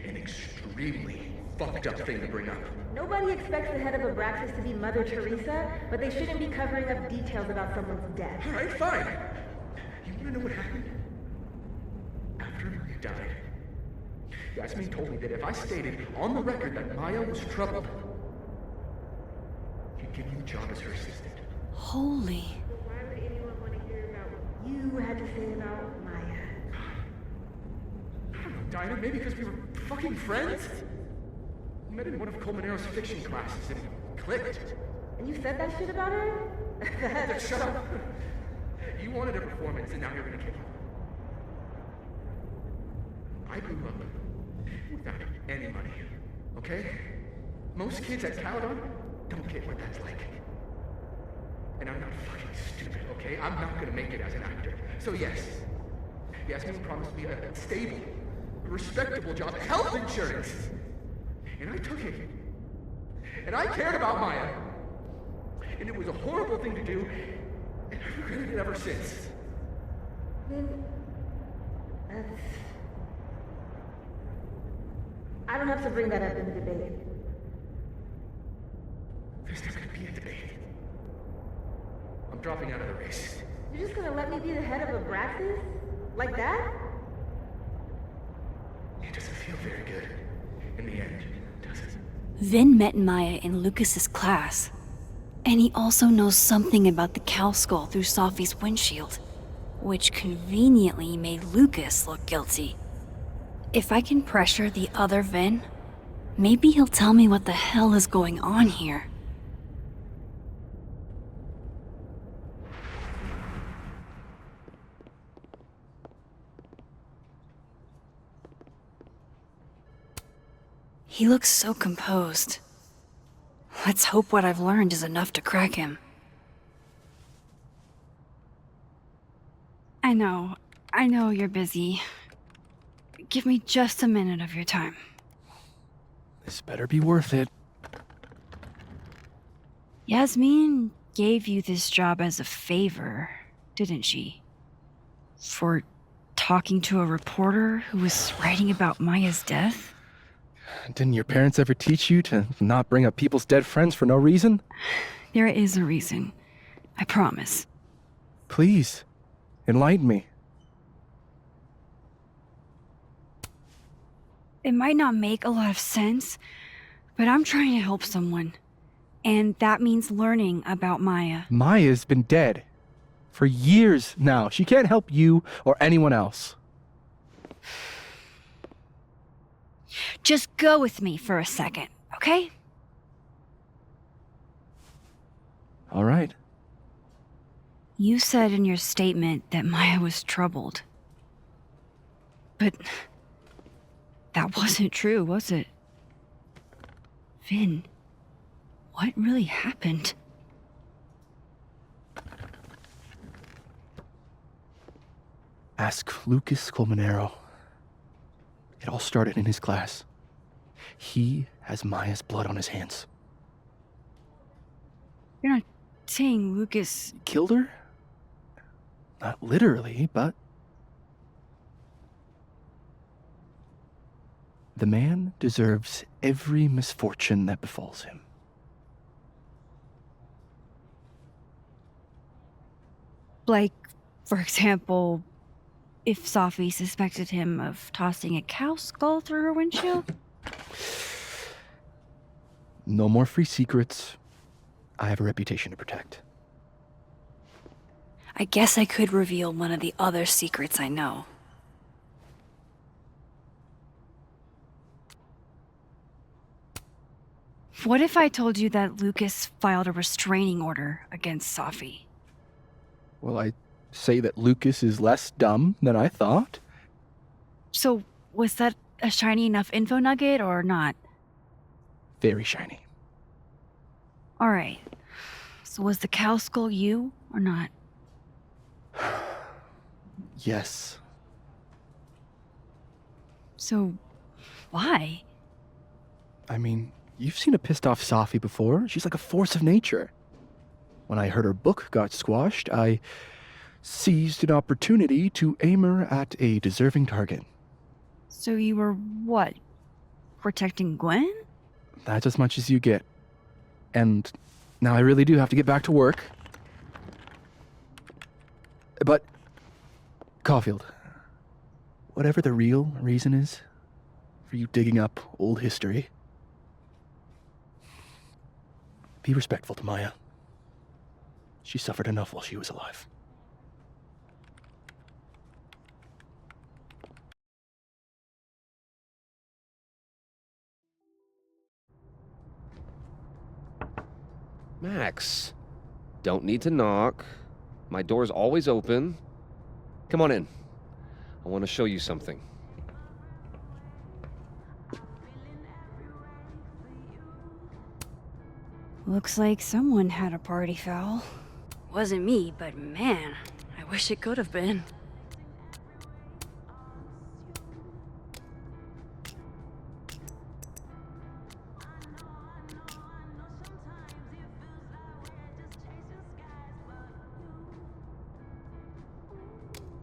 an extremely fucked up thing to bring up. Nobody expects the head of Abraxas to be Mother Teresa, but they shouldn't be covering up details about someone's death. Alright, fine. You wanna know what happened? After Maya died, Yasmin told me that if I stated on the record that Maya was troubled, he'd give me the job as her assistant. Holy. Why would anyone want to hear about what you had to say about Maya? I don't know, Dinah, maybe because we were fucking friends? We met in one of Colmenaro's fiction classes and it clicked. And you said that shit about her? Shut up. You wanted a performance and now you're gonna kill her. I grew up without any money, okay? Most kids at Caledon don't get what that's like. And I'm not fucking stupid, okay? I'm not gonna make it as an actor. So yes, Yasmin promised me a stable, respectable job, health insurance. And I took it. And I cared about Maya. And it was a horrible thing to do, and I've regretted it ever since. Then... I don't have to bring that up in the debate. There's not gonna be a debate. I'm dropping out of the race. You're just gonna let me be the head of Abraxas? Like that? It doesn't feel very good. In the end, does it? Vin met Maya in Lucas's class. And he also knows something about the cow skull through Safi's windshield, which conveniently made Lucas look guilty. If I can pressure the other Vin, maybe he'll tell me what the hell is going on here. He looks so composed. Let's hope what I've learned is enough to crack him. I know you're busy. Give me just a minute of your time. This better be worth it. Yasmin gave you this job as a favor, didn't she? For talking to a reporter who was writing about Maya's death? Didn't your parents ever teach you to not bring up people's dead friends for no reason? There is a reason. I promise. Please, enlighten me. It might not make a lot of sense, but I'm trying to help someone. And that means learning about Maya. Maya's been dead for years now. She can't help you or anyone else. Just go with me for a second, okay? All right. You said in your statement that Maya was troubled. But that wasn't true, was it? Vin, what really happened? Ask Lucas Colmenero. It all started in his class. He has Maya's blood on his hands. You're not saying Lucas killed her? Not literally, but... The man deserves every misfortune that befalls him. Like, for example, if Safi suspected him of tossing a cow skull through her windshield? No more free secrets. I have a reputation to protect. I guess I could reveal one of the other secrets I know. What if I told you that Lucas filed a restraining order against Safi? Well, I say that Lucas is less dumb than I thought. So, was that a shiny enough info nugget or not? Very shiny. Alright. So was the cow skull you or not? Yes. So, why? I mean, you've seen a pissed off Safi before. She's like a force of nature. When I heard her book got squashed, I seized an opportunity to aim her at a deserving target. So you were, what, protecting Gwen? That's as much as you get. And now I really do have to get back to work. But, Caulfield, whatever the real reason is for you digging up old history, be respectful to Maya. She suffered enough while she was alive. Max, don't need to knock. My door's always open. Come on in. I want to show you something. Looks like someone had a party foul. Wasn't me, but man, I wish it could have been.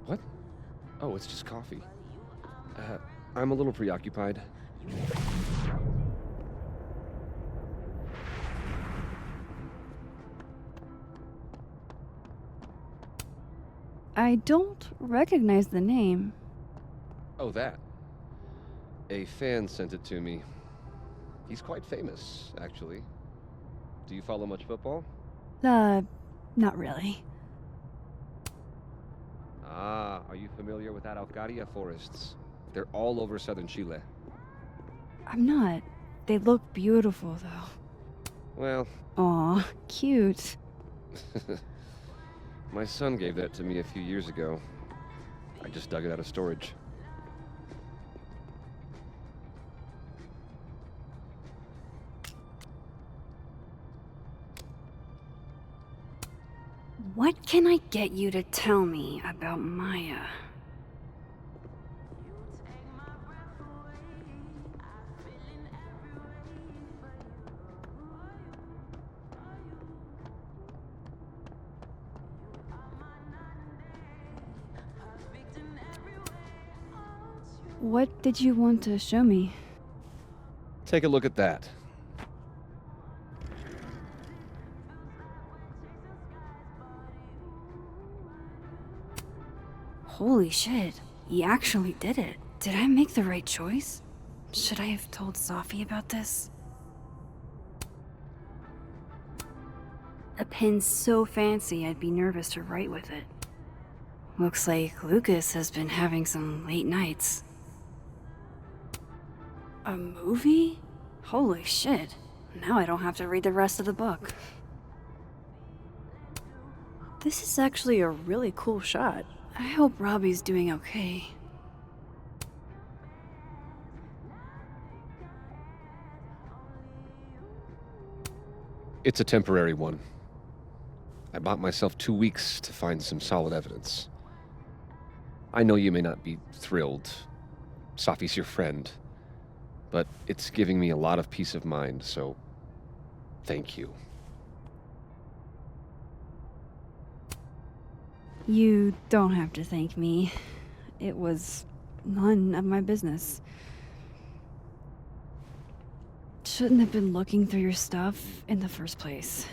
What? Oh, it's just coffee. I'm a little preoccupied. I don't recognize the name. Oh, that. A fan sent it to me. He's quite famous, actually. Do you follow much football? Not really. Ah, are you familiar with that Arcadia forests? They're all over southern Chile. I'm not. They look beautiful, though. Well... Aw, cute. My son gave that to me a few years ago. I just dug it out of storage. What can I get you to tell me about Maya? What did you want to show me? Take a look at that. Holy shit, he actually did it. Did I make the right choice? Should I have told Safi about this? A pin so fancy I'd be nervous to write with it. Looks like Lucas has been having some late nights. A movie? Holy shit. Now I don't have to read the rest of the book. This is actually a really cool shot. I hope Robbie's doing okay. It's a temporary one. I bought myself 2 weeks to find some solid evidence. I know you may not be thrilled. Safi's your friend. But it's giving me a lot of peace of mind, so thank you. You don't have to thank me. It was none of my business. Shouldn't have been looking through your stuff in the first place.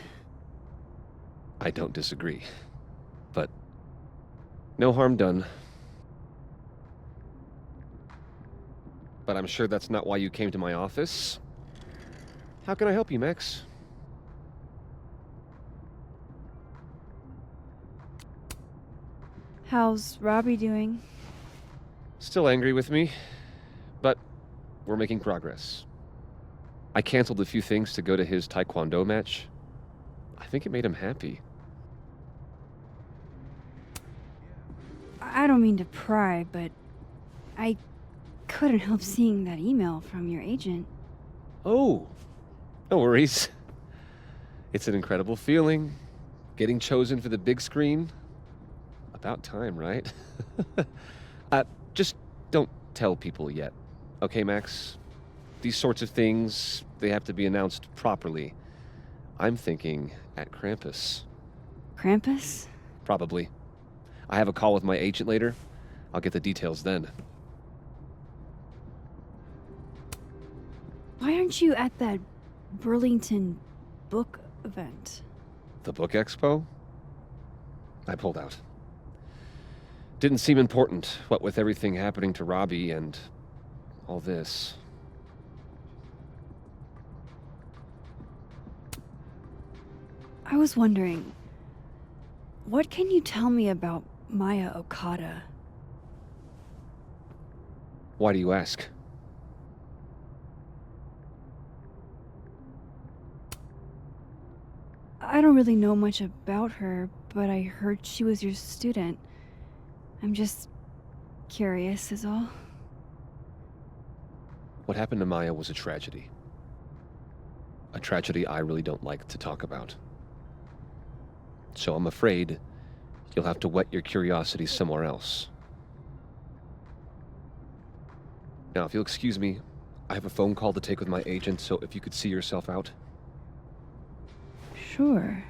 I don't disagree. But no harm done. But I'm sure that's not why you came to my office. How can I help you, Max? How's Robbie doing? Still angry with me, but we're making progress. I canceled a few things to go to his taekwondo match. I think it made him happy. I don't mean to pry, but I couldn't help seeing that email from your agent. Oh, no worries. It's an incredible feeling. Getting chosen for the big screen. About time, right? Just don't tell people yet. Okay, Max? These sorts of things, they have to be announced properly. I'm thinking at Krampus. Krampus? Probably. I have a call with my agent later. I'll get the details then. Why aren't you at that Burlington book event? The book expo? I pulled out. Didn't seem important, what with everything happening to Robbie and all this. I was wondering, what can you tell me about Maya Okada? Why do you ask? I don't really know much about her, but I heard she was your student. I'm just curious is all. What happened to Maya was a tragedy. A tragedy I really don't like to talk about. So I'm afraid you'll have to whet your curiosity somewhere else. Now, if you'll excuse me, I have a phone call to take with my agent, so if you could see yourself out. Sure.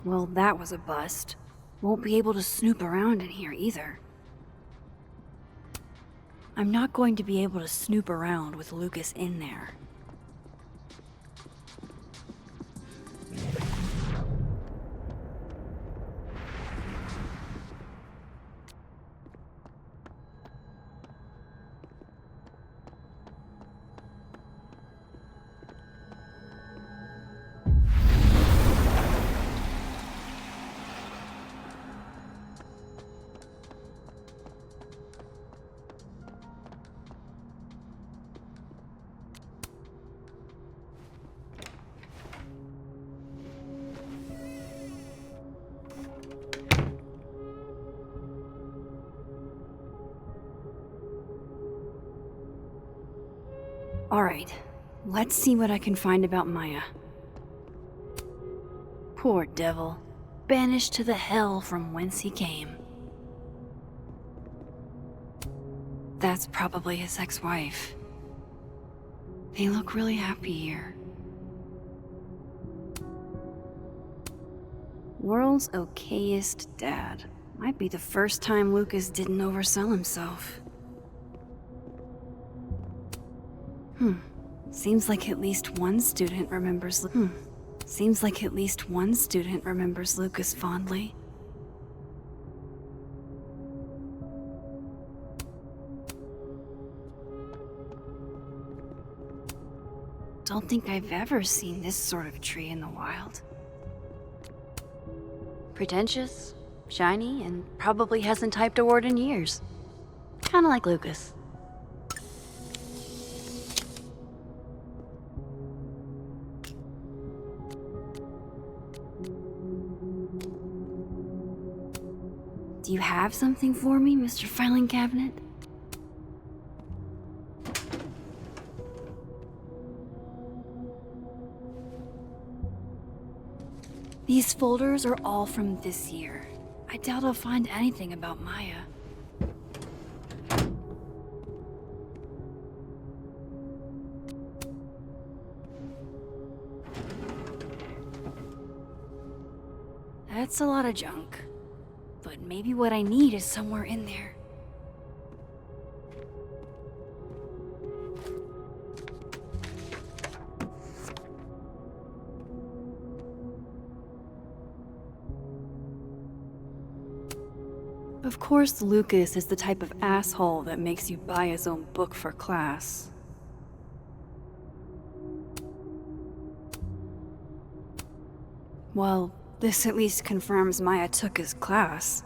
Well, that was a bust. Won't be able to snoop around in here either. I'm not going to be able to snoop around with Lucas in there. Let's see what I can find about Maya. Poor devil. Banished to the hell from whence he came. That's probably his ex-wife. They look really happy here. World's okayest dad. Might be the first time Lucas didn't oversell himself. Seems like at least one student remembers Lucas fondly. Don't think I've ever seen this sort of tree in the wild. Pretentious, shiny, and probably hasn't typed a word in years. Kinda like Lucas. Do you have something for me, Mr. Filing Cabinet? These folders are all from this year. I doubt I'll find anything about Maya. That's a lot of junk. But maybe what I need is somewhere in there. Of course, Lucas is the type of asshole that makes you buy his own book for class. Well, this at least confirms Maya took his class.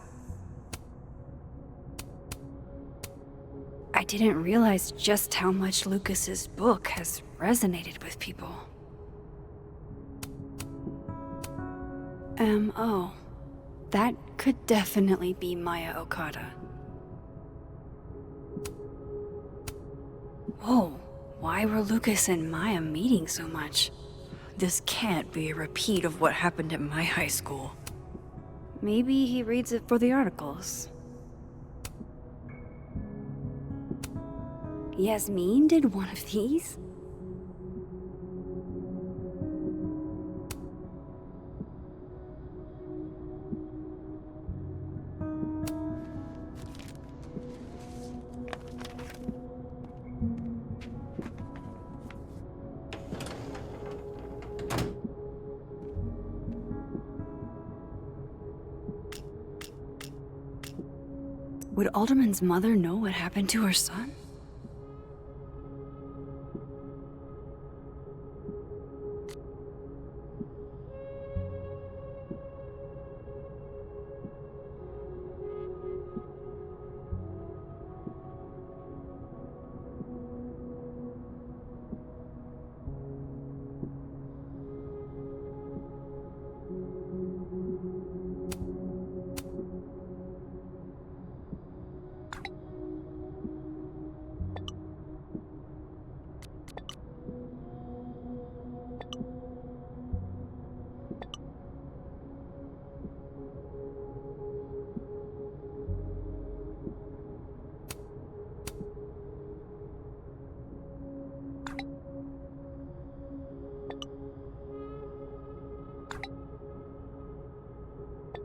I didn't realize just how much Lucas's book has resonated with people. M.O. That could definitely be Maya Okada. Whoa, why were Lucas and Maya meeting so much? This can't be a repeat of what happened at my high school. Maybe he reads it for the articles. Yasmin did one of these? Would Alderman's mother know what happened to her son?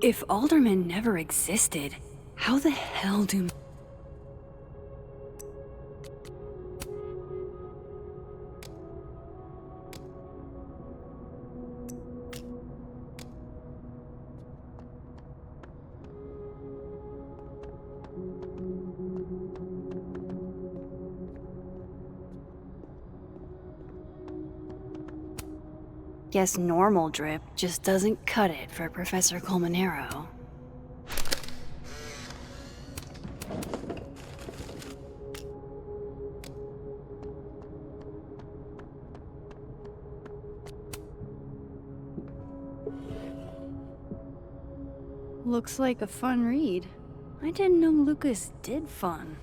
If Alderman never existed, how the hell do... Guess normal drip just doesn't cut it for Professor Colmenero. Looks like a fun read. I didn't know Lucas did fun.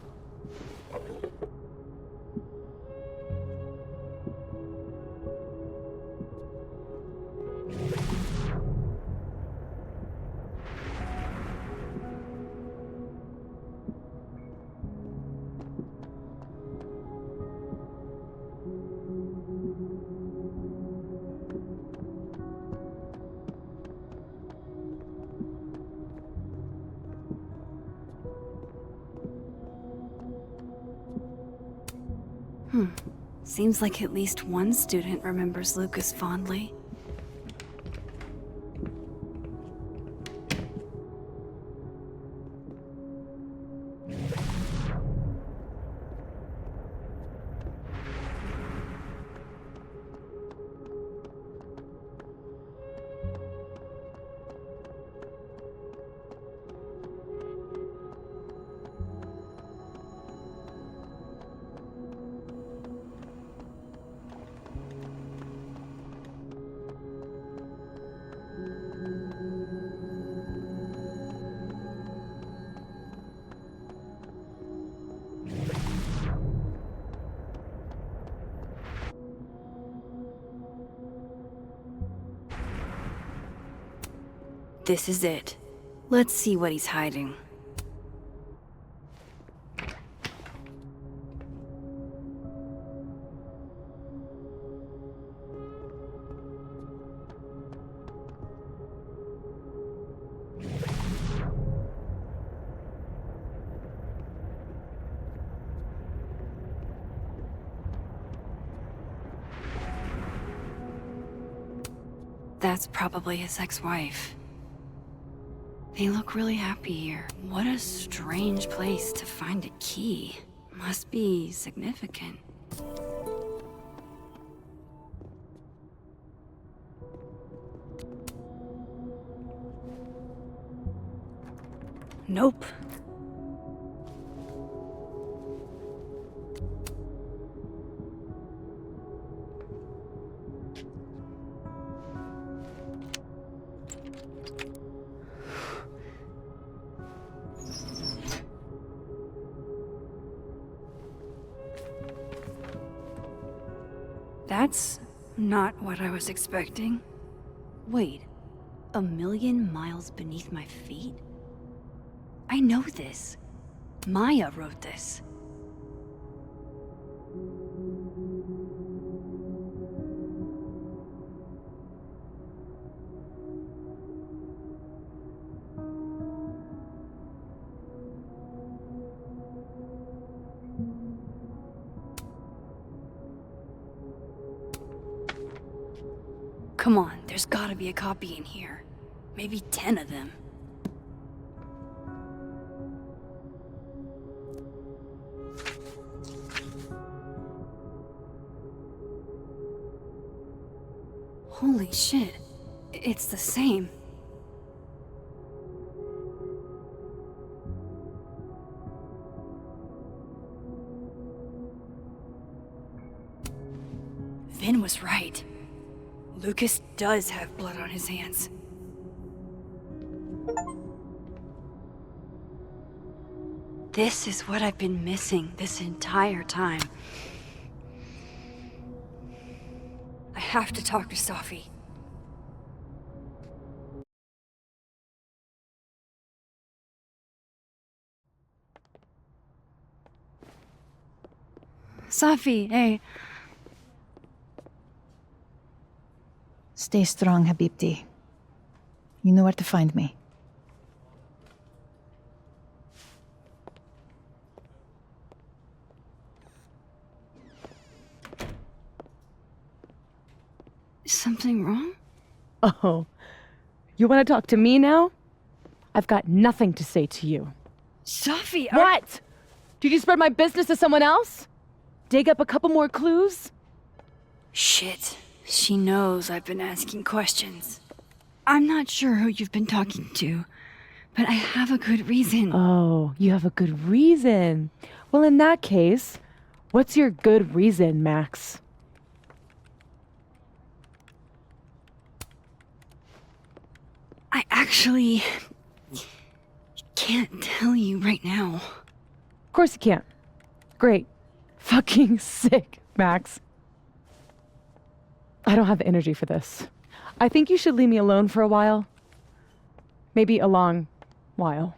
Seems like at least one student remembers Lucas fondly. This is it. Let's see what he's hiding. That's probably his ex-wife. They look really happy here. What a strange place to find a key. Must be significant. Nope. That's not what I was expecting. Wait, 1,000,000 miles beneath my feet? I know this. Maya wrote this. Come on, there's gotta be a copy in here. Maybe 10 of them. Holy shit, it's the same. Vin was right. Lucas does have blood on his hands. This is what I've been missing this entire time. I have to talk to Safi. Safi, hey. Stay strong, Habibti. You know where to find me. Something wrong? Oh, you want to talk to me now? I've got nothing to say to you. Safi, What? Did you spread my business to someone else? Dig up a couple more clues? Shit. She knows I've been asking questions. I'm not sure who you've been talking to, but I have a good reason. Oh, you have a good reason. Well, in that case, what's your good reason, Max? I actually can't tell you right now. Of course you can't. Great. Fucking sick, Max. I don't have the energy for this. I think you should leave me alone for a while. Maybe a long while.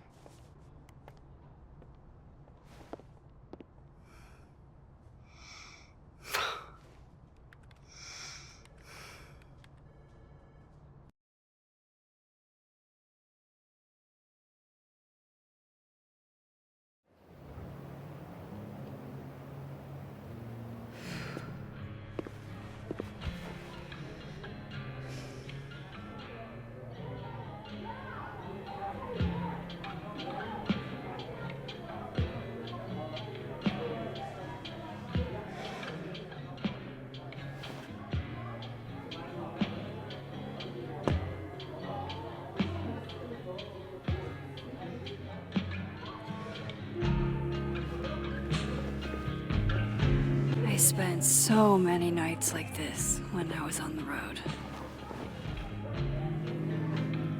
spent so many nights like this when I was on the road.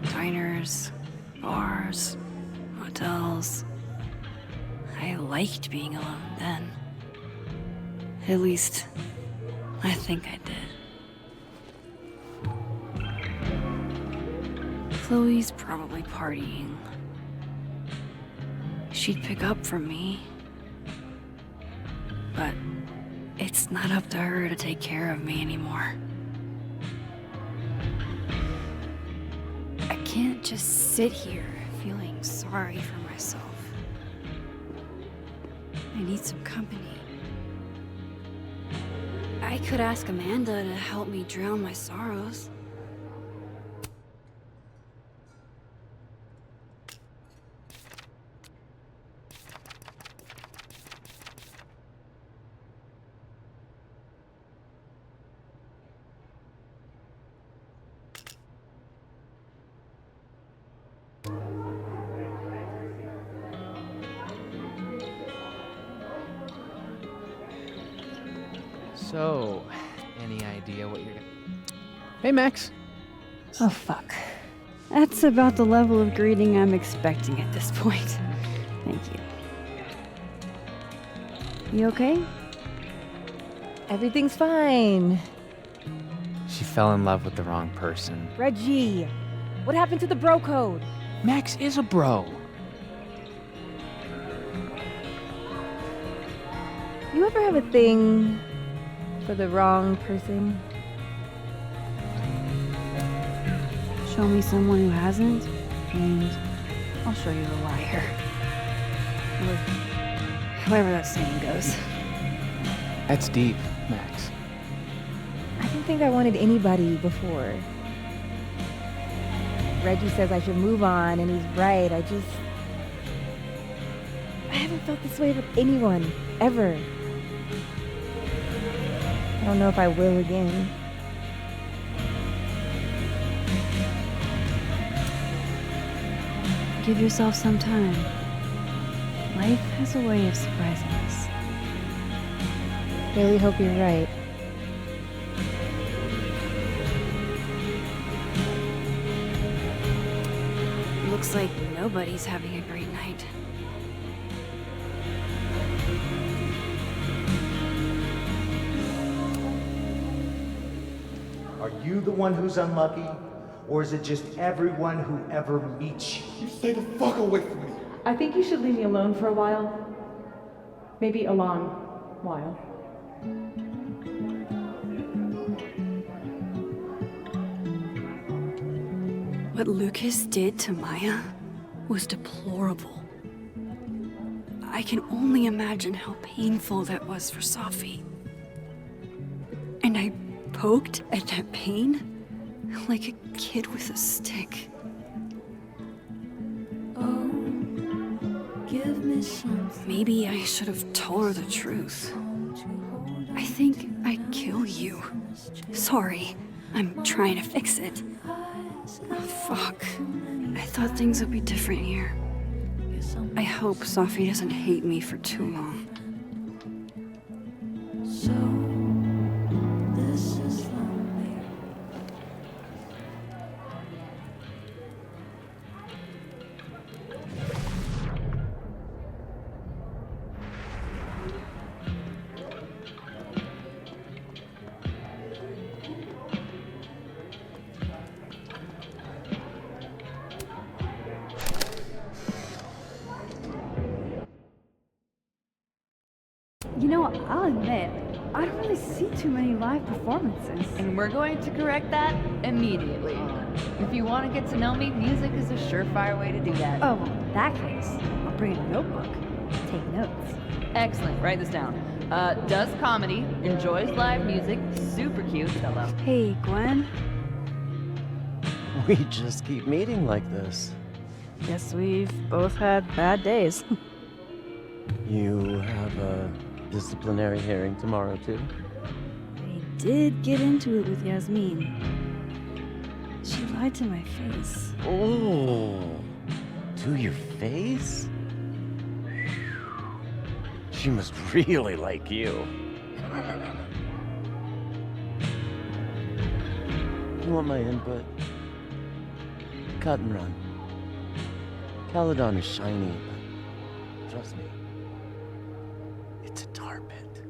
Diners, bars, hotels. I liked being alone then. At least, I think I did. Chloe's probably partying. She'd pick up from me. But it's not up to her to take care of me anymore. I can't just sit here feeling sorry for myself. I need some company. I could ask Amanda to help me drown my sorrows. So, any idea what you're gonna... Hey, Max. Oh, fuck. That's about the level of greeting I'm expecting at this point. Thank you. You okay? Everything's fine. She fell in love with the wrong person. Reggie, what happened to the bro code? Max is a bro. You ever have a thing for the wrong person? Show me someone who hasn't, and I'll show you a liar. Or however that saying goes. That's deep, Max. I didn't think I wanted anybody before. Reggie says I should move on, and he's right. I haven't felt this way with anyone, ever. I don't know if I will again. Give yourself some time. Life has a way of surprising us. Really hope you're right. Looks like nobody's having a great night. Are you the one who's unlucky? Or is it just everyone who ever meets you? You stay the fuck away from me. I think you should leave me alone for a while. Maybe a long while. What Lucas did to Maya was deplorable. I can only imagine how painful that was for Safi. And I poked at that pain like a kid with a stick. Oh, give me something. Maybe I should have told her the truth. I think I'd kill you. Sorry, I'm trying to fix it. Oh, fuck. I thought things would be different here. I hope Safi doesn't hate me for too long. So, this is lonely. You know, I'll admit, I don't really see too many live performances. And we're going to correct that immediately. If you want to get to know me, music is a surefire way to do that. Oh, well, in that case, I'll bring a notebook. Take notes. Excellent, write this down. Does comedy, enjoys live music, super cute, hello. Hey, Gwen. We just keep meeting like this. Guess we've both had bad days. You have a disciplinary hearing tomorrow, too? I did get into it with Yasmin. She lied to my face. Oh, to your face? She must really like you. You want my input? Cut and run. Caledon is shiny, but trust me, it's a tar pit.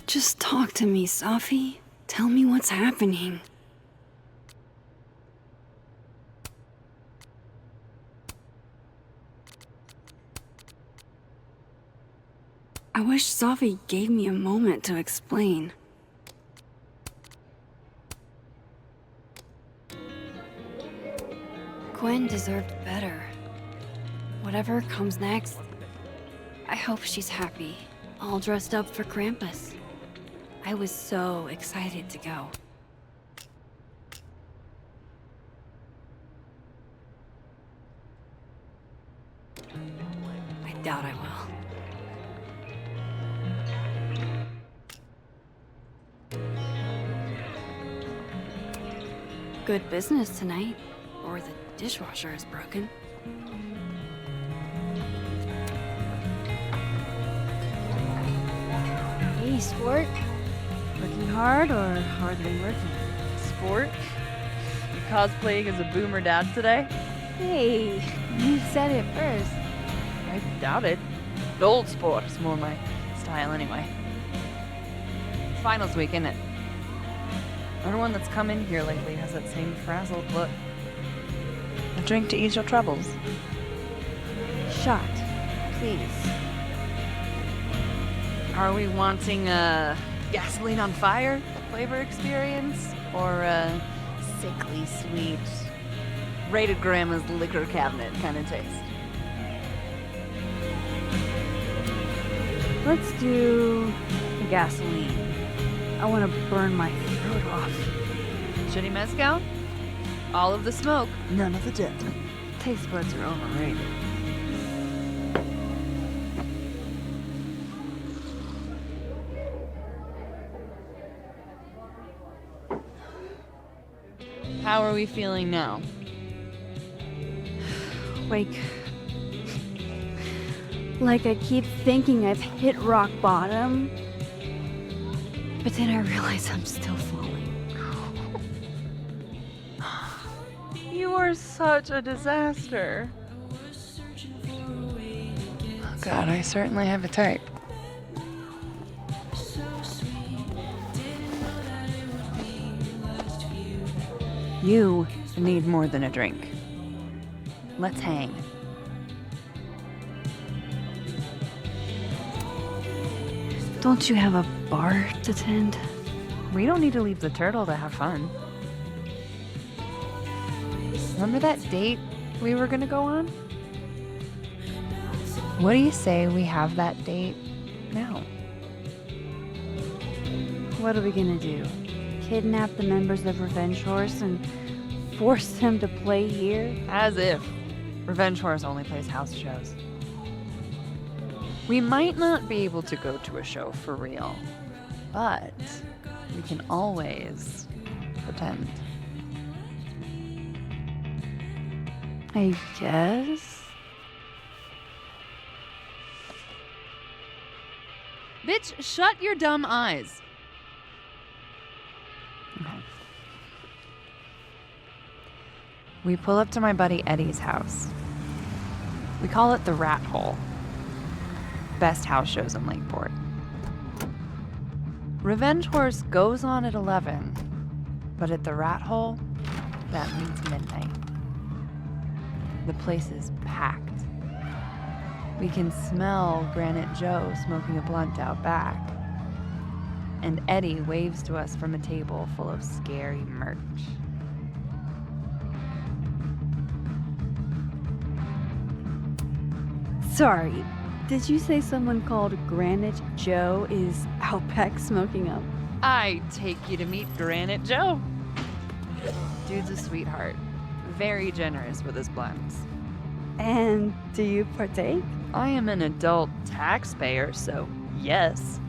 Just talk to me, Safi. Tell me what's happening. I wish Safi gave me a moment to explain. Gwen deserved better. Whatever comes next, I hope she's happy, all dressed up for Krampus. I was so excited to go. I doubt I will. Good business tonight, or the dishwasher is broken. Hey, sport. Working hard or hardly working? Sport? You cosplaying as a boomer dad today? Hey, you said it first. I doubt it. Old sport's more my style anyway. It's finals week, isn't it? Everyone that's come in here lately has that same frazzled look. A drink to ease your troubles. Shot, please. Are we wanting a gasoline on fire flavor experience? Or a sickly sweet, rated grandma's liquor cabinet kind of taste? Let's do the gasoline. I want to burn my throat off. Shitty mezcal? All of the smoke, none of the dip. Taste buds are overrated. How are we feeling now? Like I keep thinking I've hit rock bottom, but then I realize I'm still falling. You are such a disaster. Oh God, I certainly have a type. You need more than a drink. Let's hang. Don't you have a bar to tend? We don't need to leave the turtle to have fun. Remember that date we were gonna go on? What do you say we have that date now? What are we gonna do? Kidnap the members of Revenge Horse and force them to play here? As if. Revenge Horse only plays house shows. We might not be able to go to a show for real, but we can always pretend. I guess. Bitch, shut your dumb eyes. Okay. We pull up to my buddy Eddie's house. We call it the Rat Hole. Best house shows in Lakeport. Revenge Horse goes on at 11, but at the Rat Hole, that means midnight. The place is packed. We can smell Granite Joe smoking a blunt out back. And Eddie waves to us from a table full of scary merch. Sorry, did you say someone called Granite Joe is out back smoking up? I take you to meet Granite Joe. Dude's a sweetheart. Very generous with his blunts. And do you partake? I am an adult taxpayer, so yes.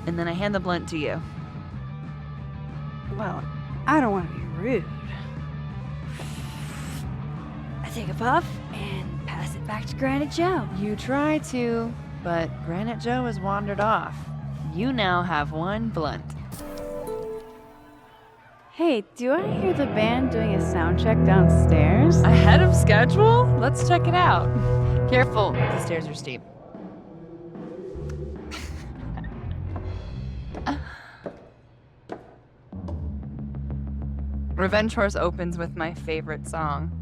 And then I hand the blunt to you. Well, I don't want to be rude. I take a puff and pass it back to Granite Joe. You try to, but Granite Joe has wandered off. You now have one blunt. Hey, do I hear the band doing a sound check downstairs? Ahead of schedule? Let's check it out. Careful, the stairs are steep. Revenge Horse opens with my favorite song.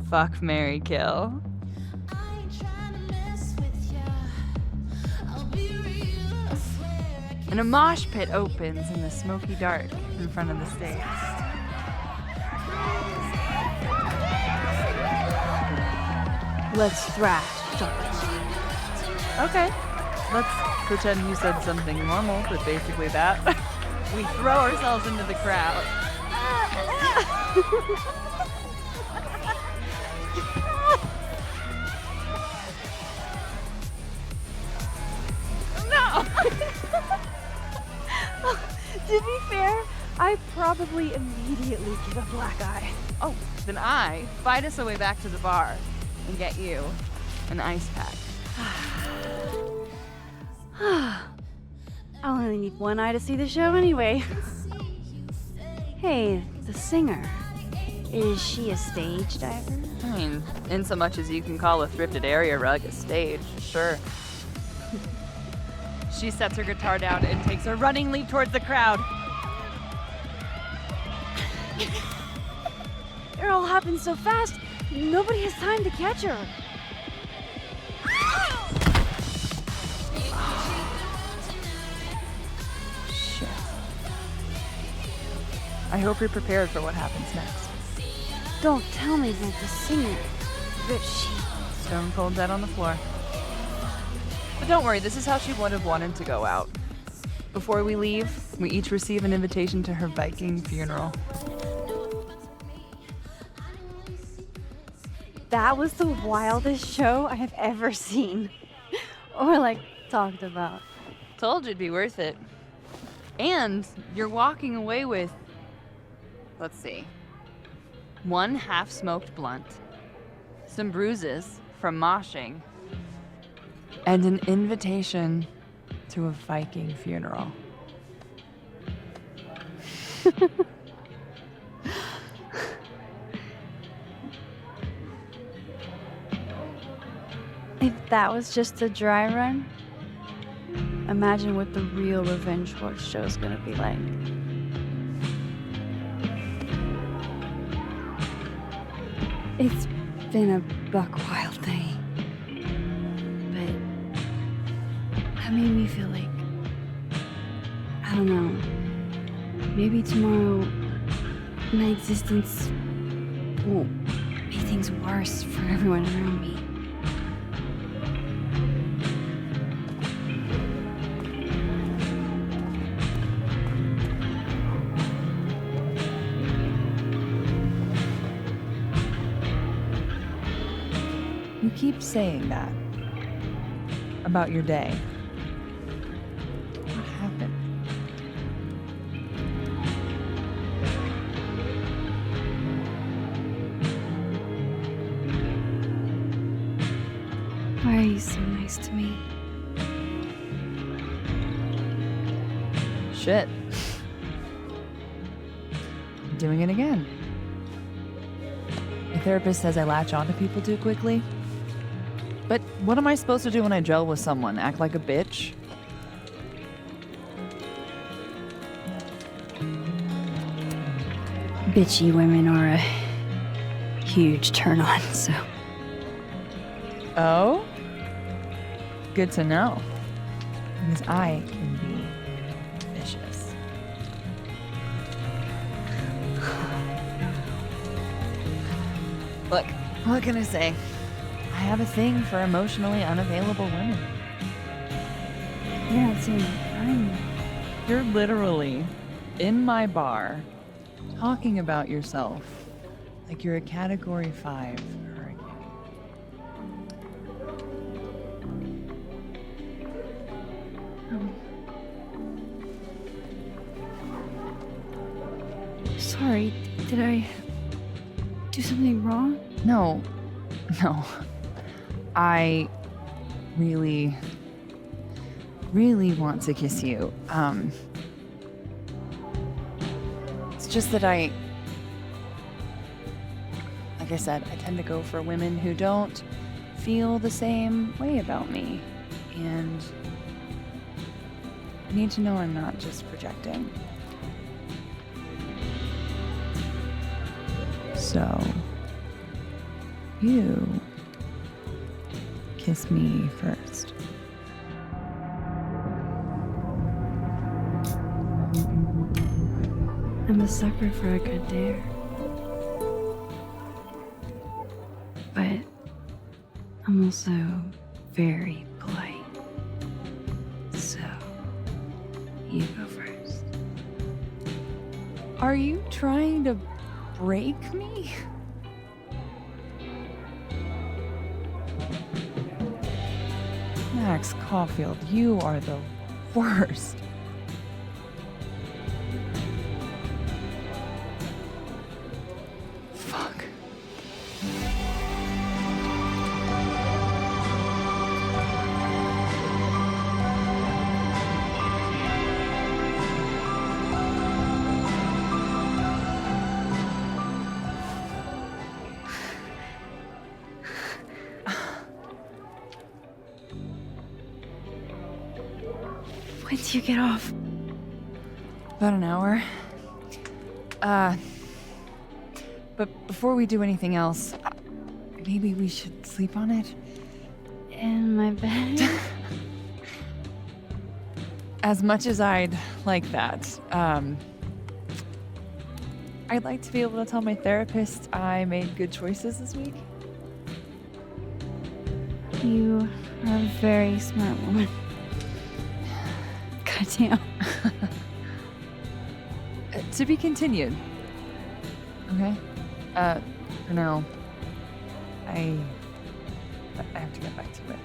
Fuck, Marry, Kill. And a mosh pit opens in the smoky dark in front of the stage. Let's thrash something. Okay. Let's pretend you said something normal, but basically that. We throw ourselves into the crowd. No! To be fair, I probably immediately give a black eye. Oh, then I fight us a way back to the bar and get you an ice pack. I'll only need one eye to see the show anyway. Hey, the singer. Is she a stage diver? I mean, in so much as you can call a thrifted area rug a stage, sure. She sets her guitar down and takes a running leap towards the crowd. It all happened so fast, nobody has time to catch her. Shit. I hope you're prepared for what happens next. Don't tell me that the singer, that she... Stone cold dead on the floor. But don't worry, this is how she would have wanted to go out. Before we leave, we each receive an invitation to her Viking funeral. That was the wildest show I have ever seen. Or like, talked about. Told you it'd be worth it. And you're walking away with, let's see, one half-smoked blunt, some bruises from moshing, and an invitation to a Viking funeral. If that was just a dry run, imagine what the real Revenge Horse show's gonna be like. It's been a buck wild day. But that made me feel like, I don't know, maybe tomorrow my existence won't make things worse for everyone around me. You keep saying that about your day. What happened? Why are you so nice to me? Shit. Doing it again. My therapist says I latch onto people too quickly. But what am I supposed to do when I gel with someone? Act like a bitch? Bitchy women are a huge turn on, so. Oh? Good to know. Because I can be vicious. Look, what can I say? I have a thing for emotionally unavailable women. You're not saying I'm... You're literally in my bar talking about yourself like you're a Category 5 hurricane. Did I do something wrong? No. I really want to kiss you. It's just that like I said, I tend to go for women who don't feel the same way about me. And I need to know I'm not just projecting. So, you kiss me first. I'm a sucker for a good dare. But I'm also very polite. So, you go first. Are you trying to break me? Max Caulfield, you are the worst. Fuck. When do you get off? About an hour. But before we do anything else, maybe we should sleep on it? In my bed? As much as I'd like that, I'd like to be able to tell my therapist I made good choices this week. You are a very smart woman. Goddamn. To be continued. Okay? For now, I have to get back to it.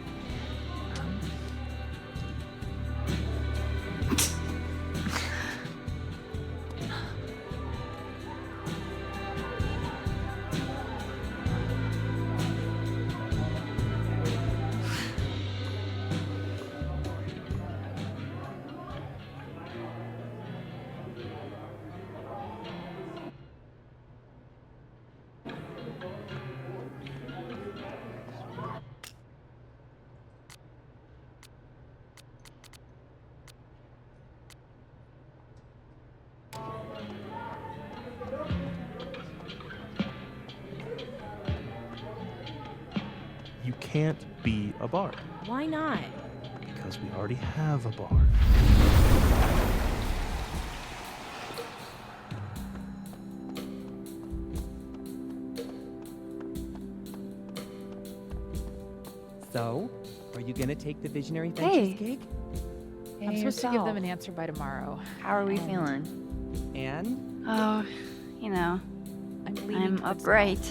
You can't be a bar. Why not? Because we already have a bar. So, are you gonna take the Visionary Ventures gig? I'm supposed to give them an answer by tomorrow. How are we feeling? And? Oh, you know, I'm upright.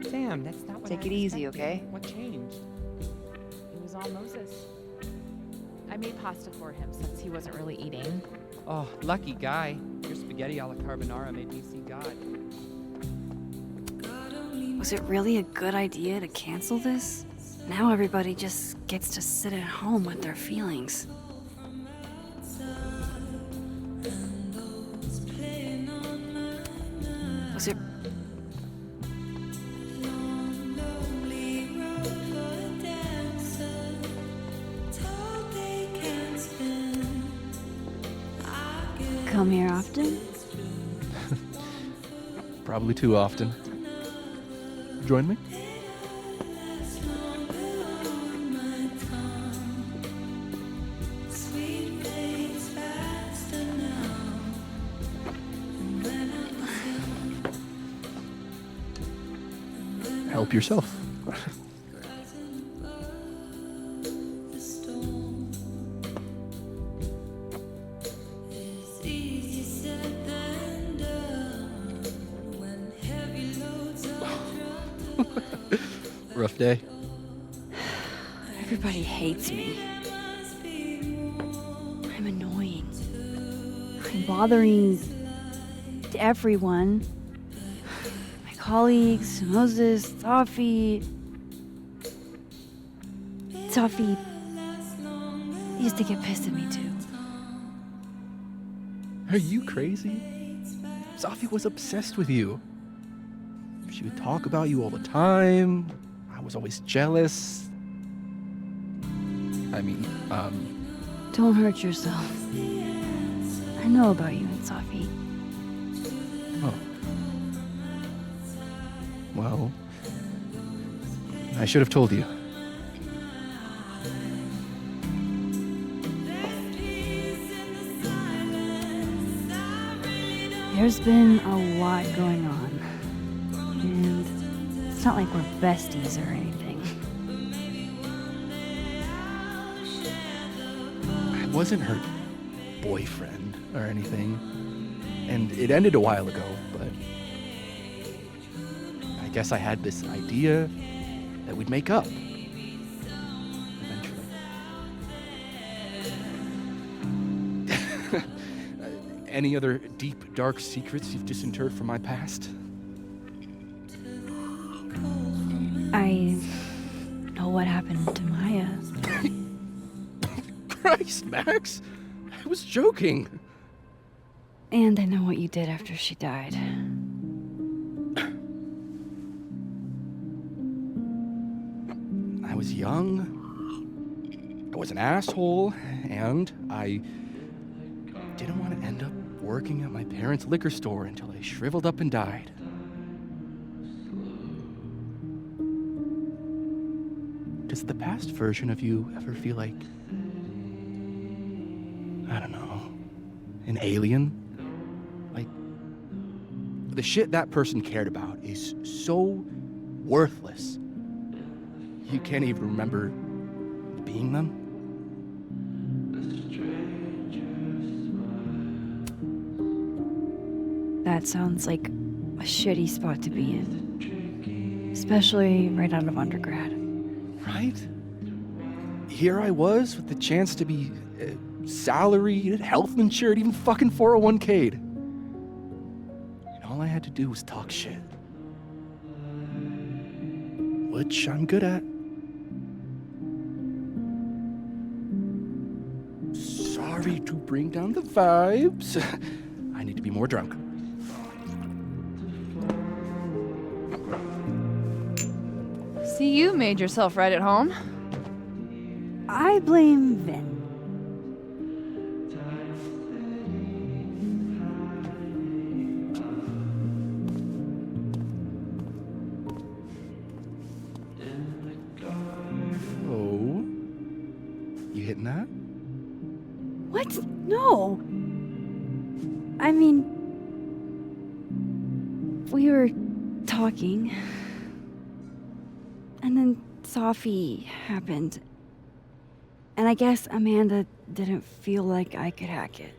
Sam, that's not what Take I it easy, expected. okay? What changed? It was all Moses. I made pasta for him since he wasn't really eating. Oh, lucky guy. Your spaghetti alla carbonara made me see God. Was it really a good idea to cancel this? Now everybody just gets to sit at home with their feelings. Was it... Come here often? Probably too often. Join me? Help yourself. Rough day. Everybody hates me. I'm annoying. I'm bothering everyone. colleagues, Moses, Safi used to get pissed at me too. Are you crazy? Safi was obsessed with you. She would talk about you all the time. I was always jealous. I mean, Don't hurt yourself. I know about you and Safi. Oh. Well, I should have told you. There's been a lot going on. And it's not like we're besties or anything. I wasn't her boyfriend or anything. And it ended a while ago, but I guess I had this idea that we'd make up. Eventually. Any other deep, dark secrets you've disinterred from my past? I know what happened to Maya. Christ, Max! I was joking. And I know what you did after she died. I was young. I was an asshole, and I didn't want to end up working at my parents' liquor store until I shriveled up and died. Does the past version of you ever feel like, I don't know, an alien? Like, the shit that person cared about is so worthless, you can't even remember being them? That sounds like a shitty spot to be in. Especially right out of undergrad. Right? Here I was with the chance to be salaried, health insured, even fucking 401k'd. And all I had to do was talk shit. Which I'm good at. Sorry to bring down the vibes. I need to be more drunk. See, you made yourself right at home. I blame Vin. Oh? You hitting that? What? No. I mean, we were talking, and then Safi happened, and I guess Amanda didn't feel like I could hack it.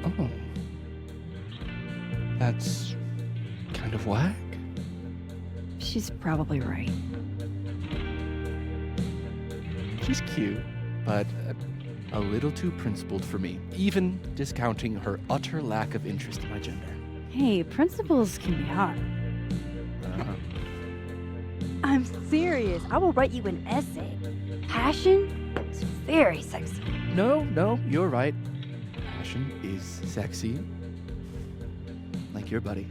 Oh. That's kind of whack. She's probably right. She's cute, but a little too principled for me, even discounting her utter lack of interest in my gender. Hey, principles can be hot. I'm serious. I will write you an essay. Passion is very sexy. No, you're right. Passion is sexy. Like your buddy.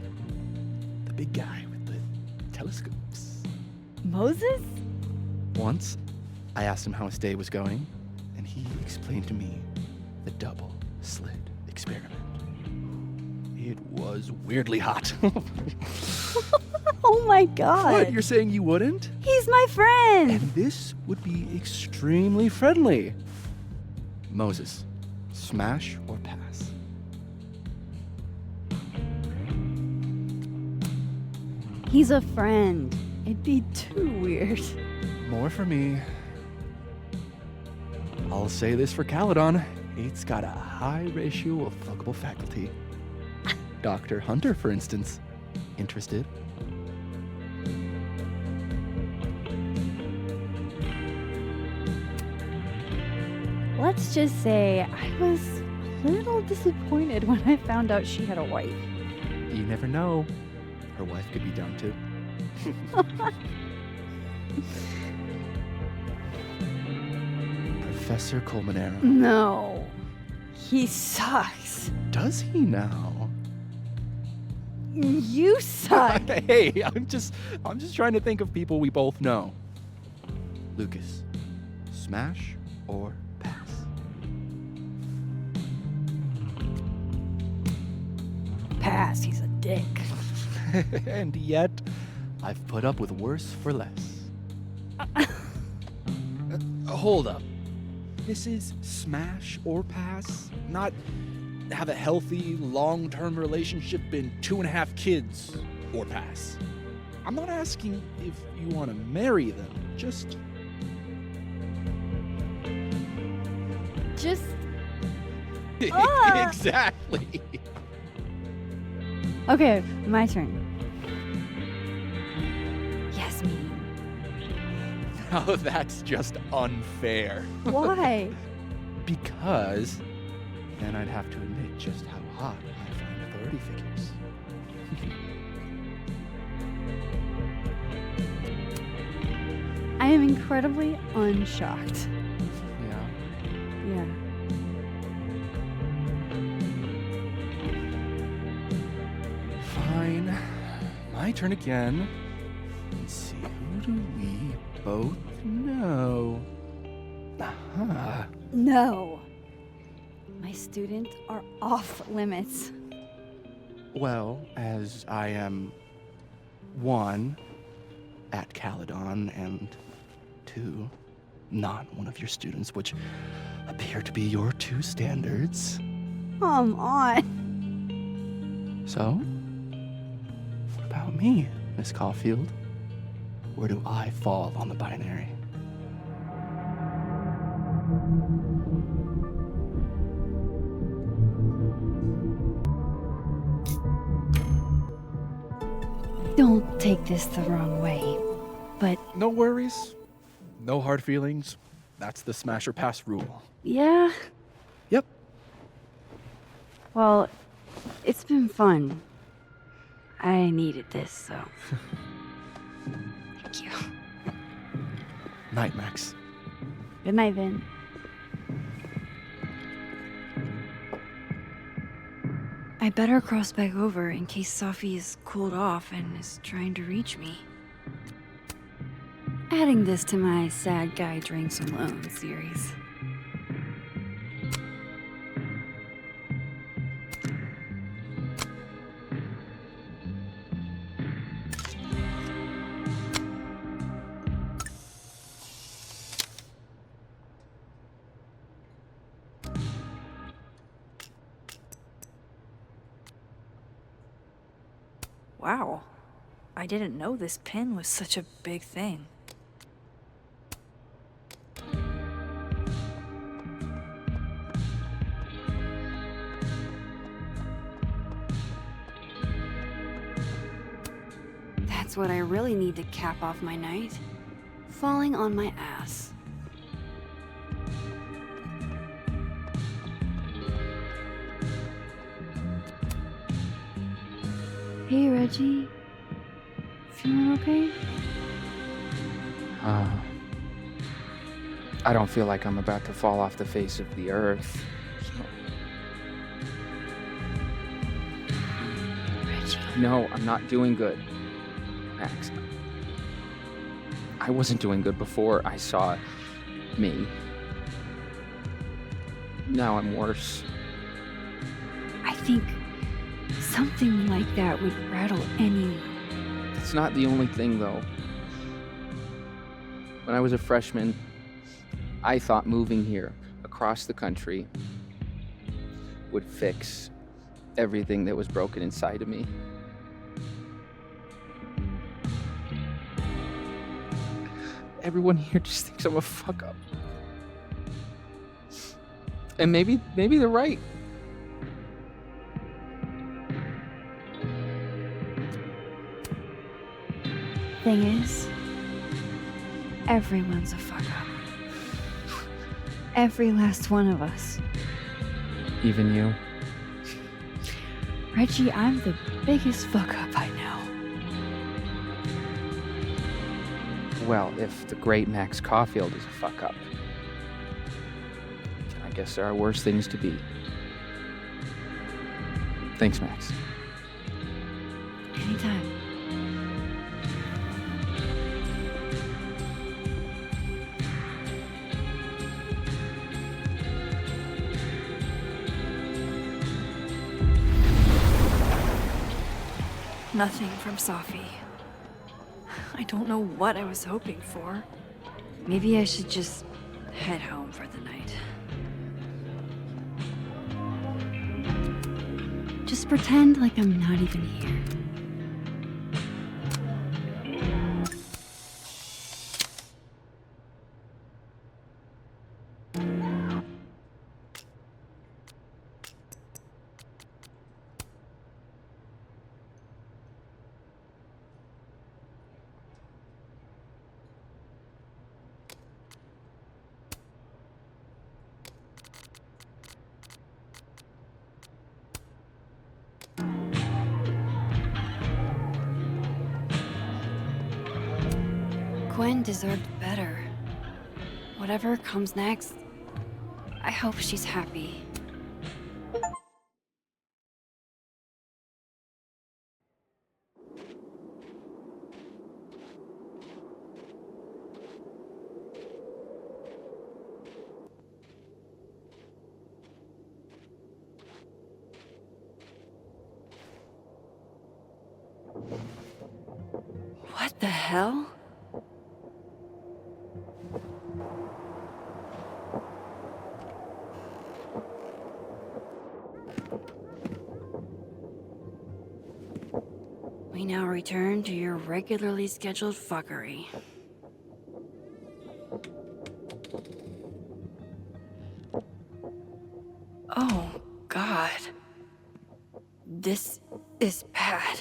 The big guy with the telescopes. Moses? Once, I asked him how his day was going, and he explained to me the double slit experiment. It was weirdly hot. Oh my god. What, you're saying you wouldn't? He's my friend. And this would be extremely friendly. Moses, smash or pass? He's a friend. It'd be too weird. More for me. I'll say this for Caledon. It's got a high ratio of fuckable faculty. Dr. Hunter, for instance. Interested? Let's just say I was a little disappointed when I found out she had a wife. You never know. her wife could be down too. Professor Colmenero. No. He sucks. Does he now? You suck. Hey, I'm just trying to think of people we both know. Lucas, smash or pass? Pass, he's a dick. And yet, I've put up with worse for less. Hold up. This is smash or pass? Not have a healthy, long-term relationship and 2.5 kids or pass. I'm not asking if you want to marry them, just... Exactly. Okay, my turn. Yes, me. Now that's just unfair. Why? Because then I'd have to admit just how hot I find authority figures. I am incredibly unshocked. Yeah. Yeah. Fine. My turn again. Let's see, who do we both know? Aha. No. My students are off limits. Well, as I am 1, at Caledon, and 2, not one of your students, which appear to be your 2 standards. Come on. So, what about me, Miss Caulfield? Where do I fall on the binary? Don't take this the wrong way, but No worries. No hard feelings. That's the smash or pass rule. yeah. Yep. Well, it's been fun. I needed this, so. Thank you. Night, Max. Good night, Vin. I better cross back over in case Safi is cooled off and is trying to reach me. Adding this to my sad guy drinks alone series. Wow. I didn't know this pin was such a big thing. That's what I really need to cap off my night. Falling on my ass. Hey, Reggie. Feeling okay? I don't feel like I'm about to fall off the face of the earth. Reggie. No, I'm not doing good, Max. I wasn't doing good before I saw me. Now I'm worse. I think something like that would rattle any... It's not the only thing, though. When I was a freshman, I thought moving here across the country would fix everything that was broken inside of me. Everyone here just thinks I'm a fuck up. And maybe they're right. Thing is, everyone's a fuck up. Every last one of us. Even you? Reggie, I'm the biggest fuck up I know. Well, if the great Max Caulfield is a fuck-up, I guess there are worse things to be. Thanks, Max. Anytime. Nothing from Safi. I don't know what I was hoping for. Maybe I should just head home for the night. Just pretend like I'm not even here. Gwen deserved better. Whatever comes next, I hope she's happy. What the hell? We now return to your regularly scheduled fuckery. Oh, God. This is bad.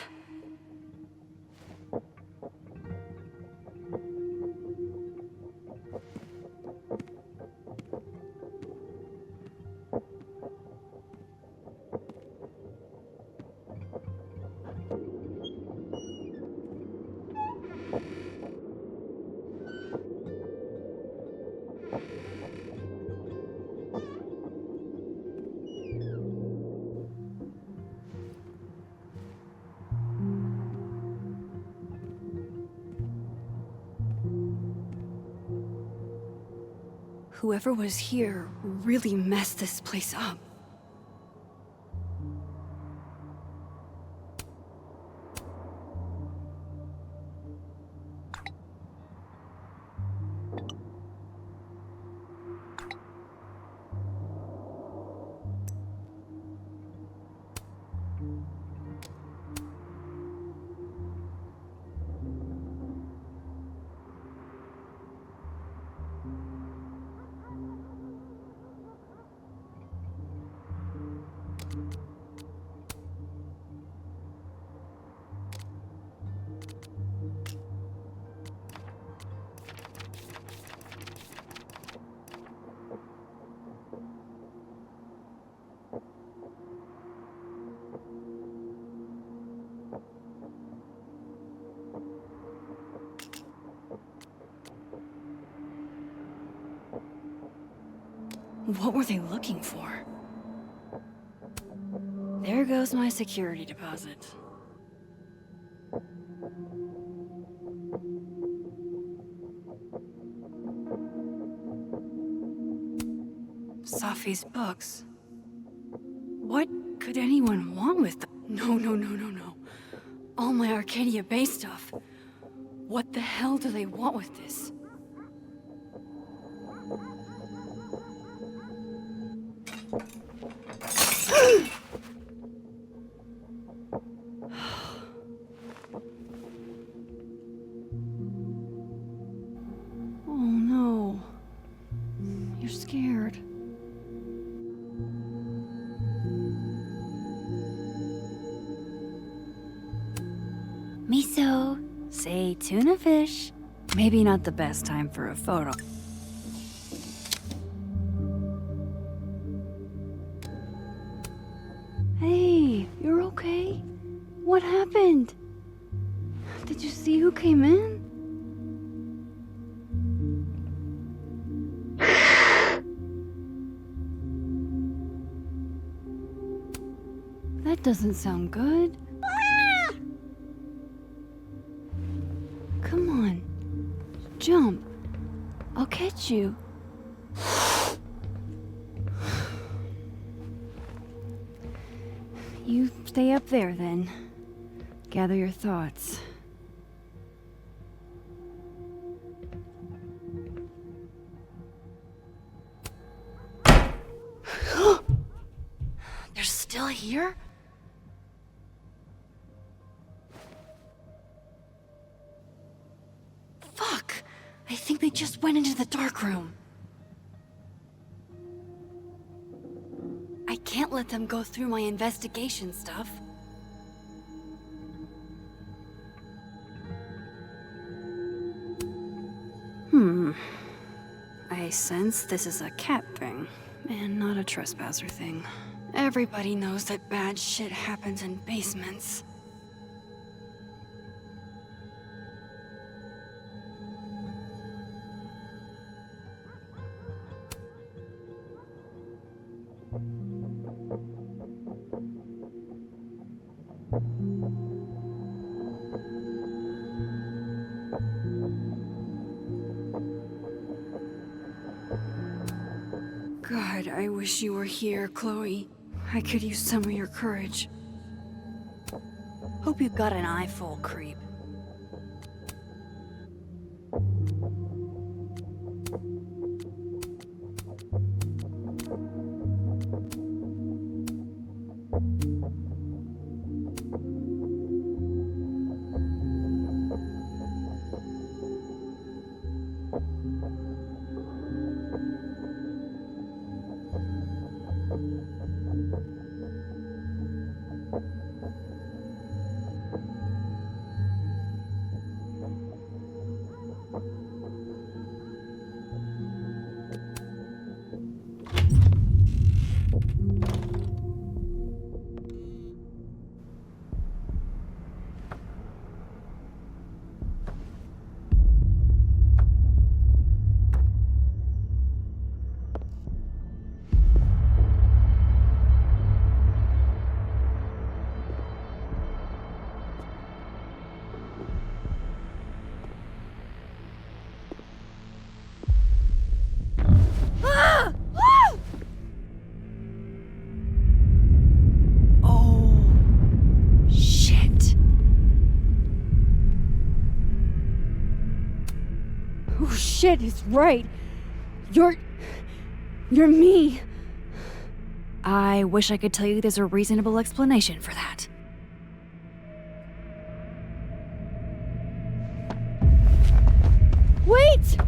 Whoever was here really messed this place up. What were they looking for? There goes my security deposit. Safi's books. What could anyone want with them? No. All my Arcadia Bay stuff. What the hell do they want with this? Oh no. You're scared. Miso, say tuna fish. Maybe not the best time for a photo. Hey, you're okay? What happened? Did you see who came in? That doesn't sound good. Come on. Jump. I'll catch you. You stay up there then. Gather your thoughts. They're still here? Fuck! I think they just went into the dark room. I can't let them go through my investigation stuff. I sense this is a cat thing, and not a trespasser thing. Everybody knows that bad shit happens in basements. God, I wish you were here, Chloe. I could use some of your courage. Hope you got an eyeful, creep. Shit is right. You're me. I wish I could tell you there's a reasonable explanation for that. Wait!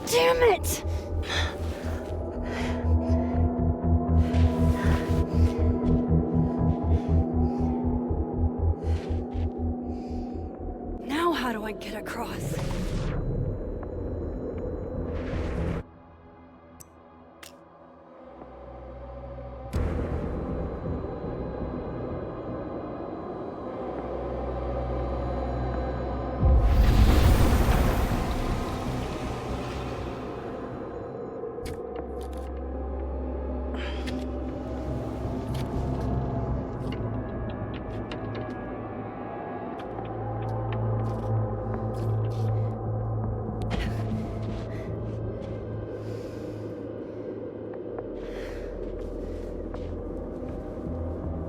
Damn it! Now how do I get across?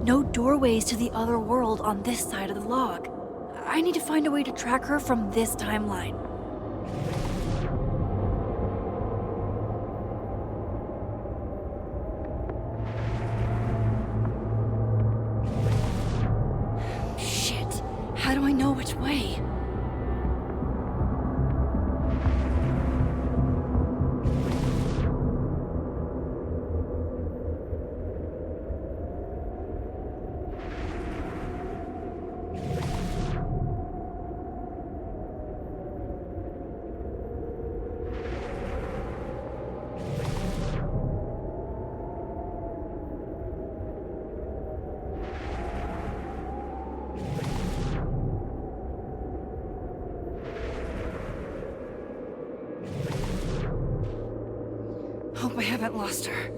No doorways to the other world on this side of the log. I need to find a way to track her from this timeline. Shit. How do I know which way? Hope I haven't lost her.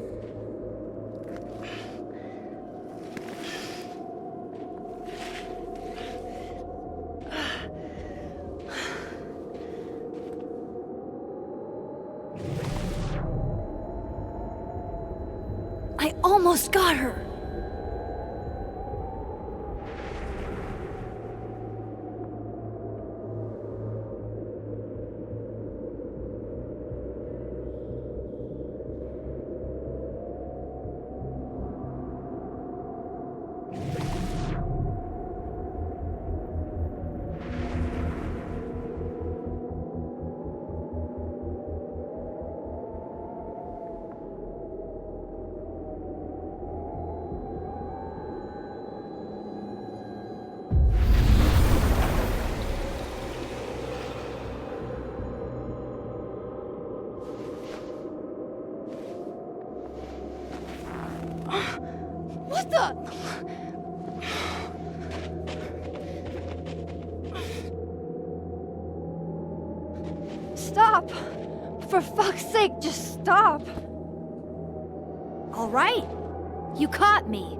I almost got her! What the? Stop! For fuck's sake, just stop! All right. You caught me.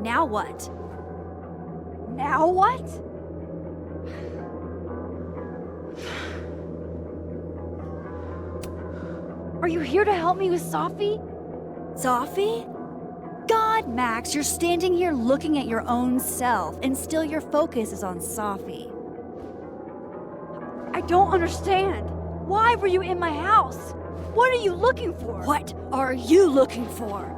Now what? Now what? Are you here to help me with Safi? Safi? God, Max, you're standing here looking at your own self, and still your focus is on Safi. I don't understand. Why were you in my house? What are you looking for? What are you looking for?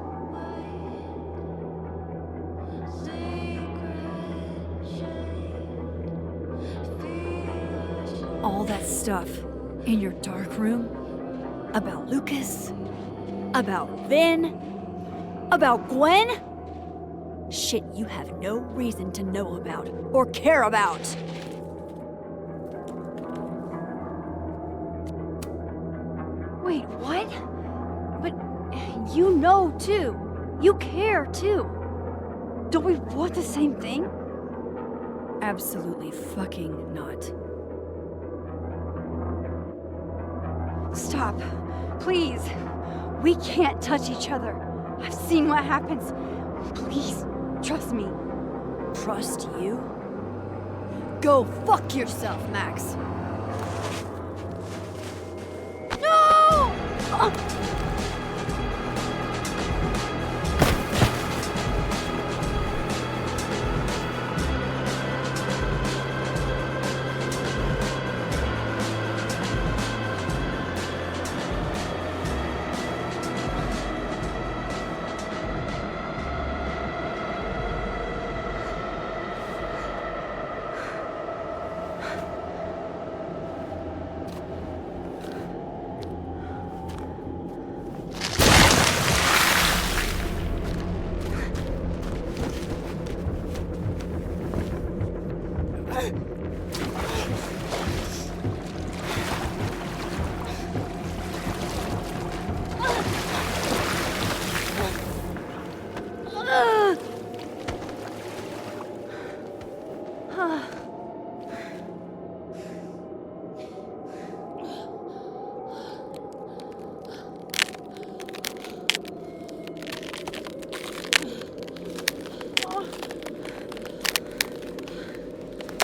All that stuff in your dark room about Lucas, about Vin, about Gwen? Shit you have no reason to know about or care about. Wait, what? But you know too. You care too. Don't we want the same thing? Absolutely fucking not. Stop. Please. We can't touch each other. I've seen what happens. Please, trust me. Trust you? Go fuck yourself, Max. No!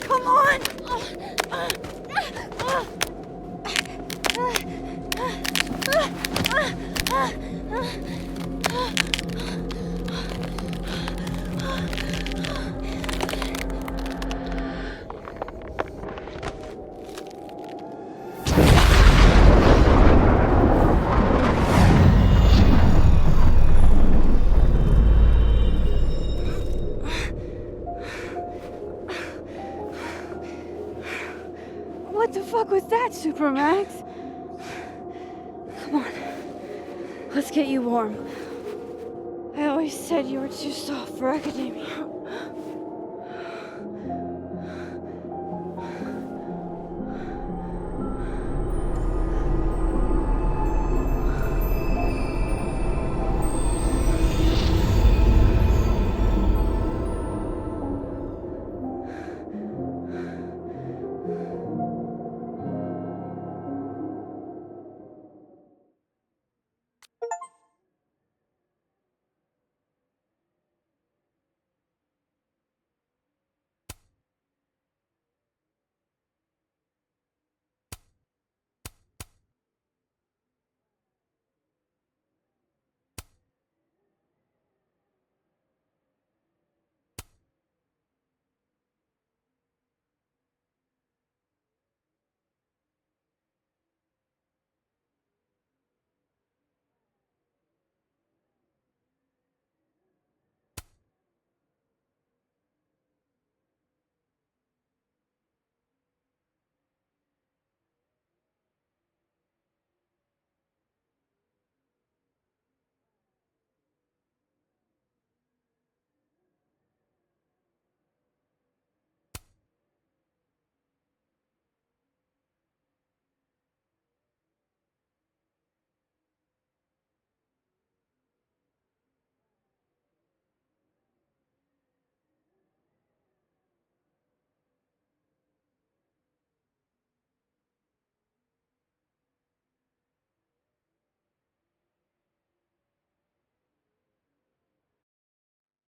Come on! What the fuck was that, Supermax? Come on. Let's get you warm. I always said you were too soft for academia.